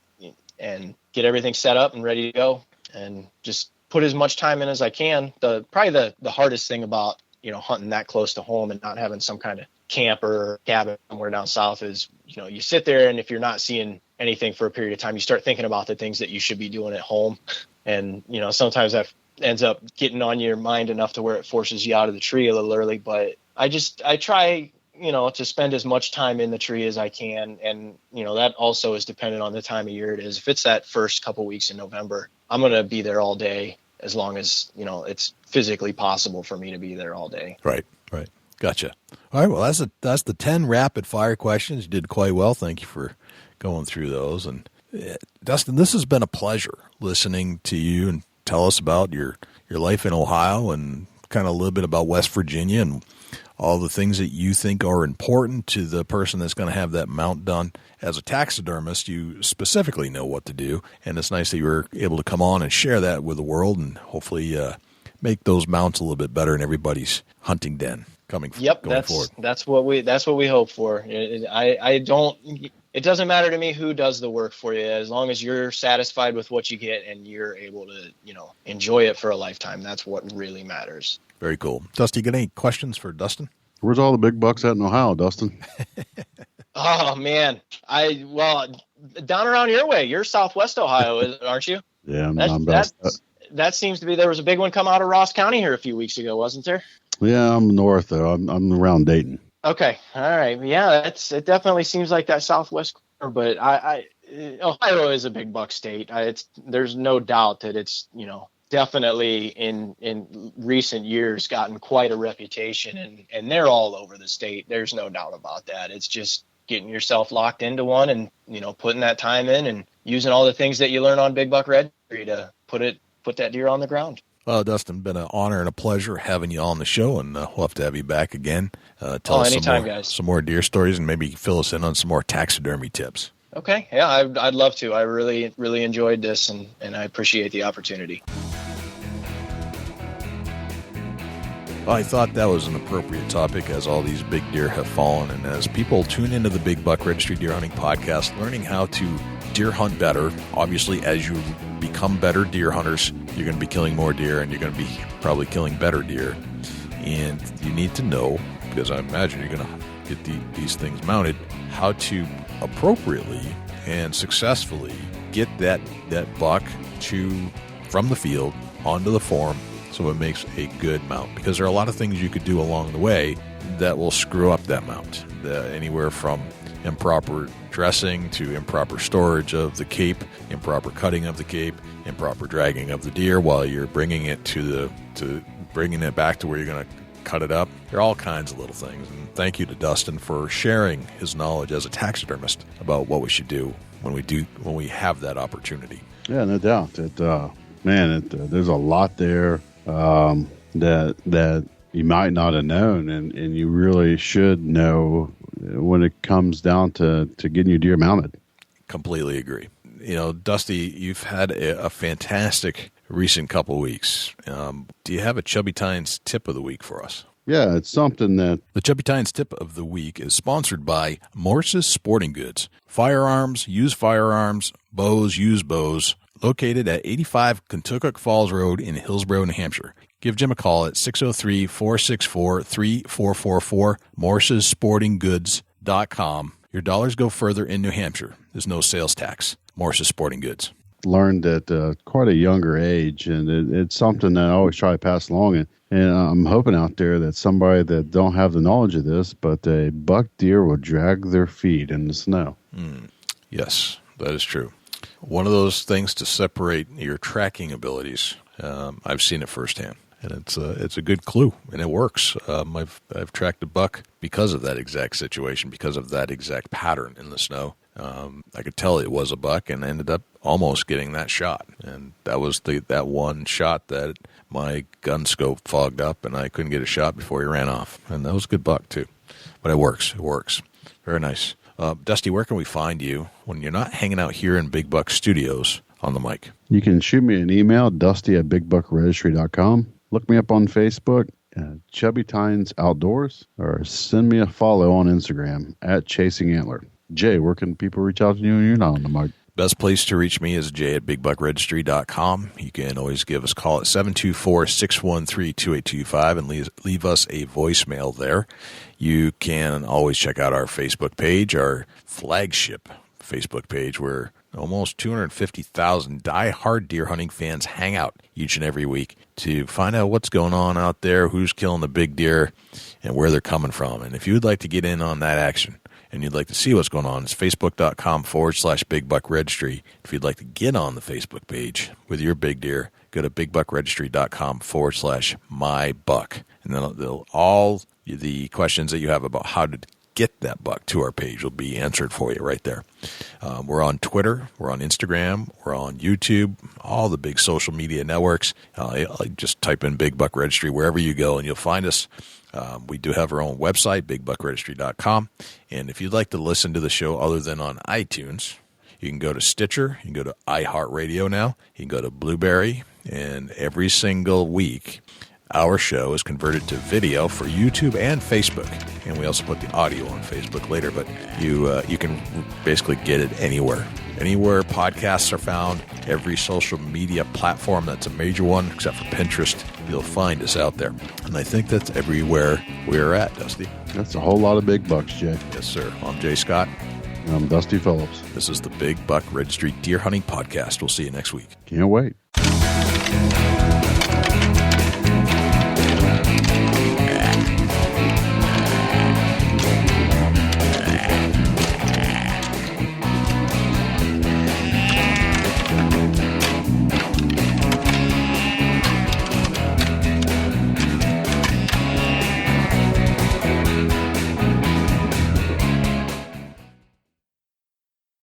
and get everything set up and ready to go, and just put as much time in as I can. Probably the hardest thing about, hunting that close to home and not having some kind of camp or cabin somewhere down south is, you sit there, and if you're not seeing anything for a period of time, you start thinking about the things that you should be doing at home. And, sometimes that ends up getting on your mind enough to where it forces you out of the tree a little early. But I try, to spend as much time in the tree as I can. And, that also is dependent on the time of year it is. If it's that first couple weeks in November, I'm going to be there all day as long as, it's physically possible for me to be there all day. Right. Gotcha. All right. Well, that's the 10 rapid fire questions. You did quite well. Thank you for going through those. And Dustin, this has been a pleasure listening to you and tell us about your life in Ohio and kind of a little bit about West Virginia and all the things that you think are important to the person that's going to have that mount done. As a taxidermist, you specifically know what to do, and it's nice that you were able to come on and share that with the world and hopefully make those mounts a little bit better in everybody's hunting den going forward. That's what we hope for. It doesn't matter to me who does the work for you, as long as you're satisfied with what you get and you're able to, enjoy it for a lifetime. That's what really matters. Very cool. Dusty, got any questions for Dustin? Where's all the big bucks at in Ohio, Dustin? Oh man, down around your way. You're Southwest Ohio, aren't you? Yeah, that seems to be. There was a big one come out of Ross County here a few weeks ago, wasn't there? Yeah, I'm north though. I'm around Dayton. Okay, all right. Yeah, it definitely seems like that Southwest corner. But Ohio is a big buck state. There's no doubt that it's definitely in recent years gotten quite a reputation, and they're all over the state. There's no doubt about that. It's just getting yourself locked into one and putting that time in and using all the things that you learn on Big Buck Registry to put that deer on the ground. Well, Dustin, been an honor and a pleasure having you on the show, and we'll have to have you back again. Tell us some more deer stories and maybe fill us in on some more taxidermy tips. Okay. Yeah, I'd love to. I really, really enjoyed this, and I appreciate the opportunity. I thought that was an appropriate topic as all these big deer have fallen, and as people tune into the Big Buck Registry Deer Hunting Podcast, learning how to deer hunt better. Obviously, as you become better deer hunters, you're going to be killing more deer, and you're going to be probably killing better deer. And you need to know, because I imagine you're going to get these things mounted, how to appropriately and successfully get that buck from the field onto the form so it makes a good mount. Because there are a lot of things you could do along the way that will screw up that mount. Anywhere from improper dressing to improper storage of the cape, improper cutting of the cape, improper dragging of the deer while you're bringing it bringing it back to where you're going to cut it up. There are all kinds of little things. And thank you to Dustin for sharing his knowledge as a taxidermist about what we should do when we have that opportunity. Yeah, no doubt. There's a lot there that you might not have known, and you really should know when it comes down to getting your deer mounted. Completely agree. Dusty, you've had a fantastic recent couple of weeks. Do you have a Chubby Tines tip of the week for us? Yeah, it's something that... The Chubby Tines tip of the week is sponsored by Morse's Sporting Goods. Firearms, use firearms, bows, use bows. located at 85 Kentucky Falls Road in Hillsborough, New Hampshire. Give Jim a call at 603-464-3444, morrissportinggoods.com. Your dollars go further in New Hampshire. There's no sales tax. Morris's Sporting Goods. Learned at quite a younger age, and it's something that I always try to pass along. And I'm hoping out there that somebody that don't have the knowledge of this, but a buck deer will drag their feet in the snow. Yes, that is true. One of those things to separate your tracking abilities. I've seen it firsthand, and it's a good clue, and it works. I've tracked a buck because of that exact situation, because of that exact pattern in the snow. I could tell it was a buck, and ended up almost getting that shot. And that was that one shot that my gun scope fogged up, and I couldn't get a shot before he ran off. And that was a good buck too. But it works. It works. Very nice. Dusty, where can we find you when you're not hanging out here in Big Buck Studios on the mic? You can shoot me an email, dusty@bigbuckregistry.com. Look me up on Facebook, Chubby Tines Outdoors, or send me a follow on Instagram @ChasingAntler. Jay, where can people reach out to you when you're not on the mic? Best place to reach me is jay@bigbuckregistry.com. You can always give us a call at 724-613-2825 and leave us a voicemail there. You can always check out our Facebook page, our flagship Facebook page, where almost 250,000 die-hard deer hunting fans hang out each and every week to find out what's going on out there, who's killing the big deer, and where they're coming from. And if you would like to get in on that action, and you'd like to see what's going on, it's facebook.com/Big Buck Registry. If you'd like to get on the Facebook page with your big deer, go to bigbuckregistry.com/mybuck. And then all the questions that you have about how to get that buck to our page will be answered for you right there. We're on Twitter, we're on Instagram, we're on YouTube, all the big social media networks. Just type in Big Buck Registry wherever you go, and you'll find us. We do have our own website, bigbuckregistry.com. And if you'd like to listen to the show other than on iTunes, you can go to Stitcher, you can go to iHeartRadio now, you can go to Blueberry, and every single week our show is converted to video for YouTube and Facebook. And we also put the audio on Facebook later, but you can basically get it anywhere. Anywhere podcasts are found, every social media platform that's a major one, except for Pinterest, you'll find us out there. And I think that's everywhere we're at, Dusty. That's a whole lot of big bucks, Jay. Yes, sir. I'm Jay Scott. And I'm Dusty Phillips. This is the Big Buck Registry Deer Hunting Podcast. We'll see you next week. Can't wait.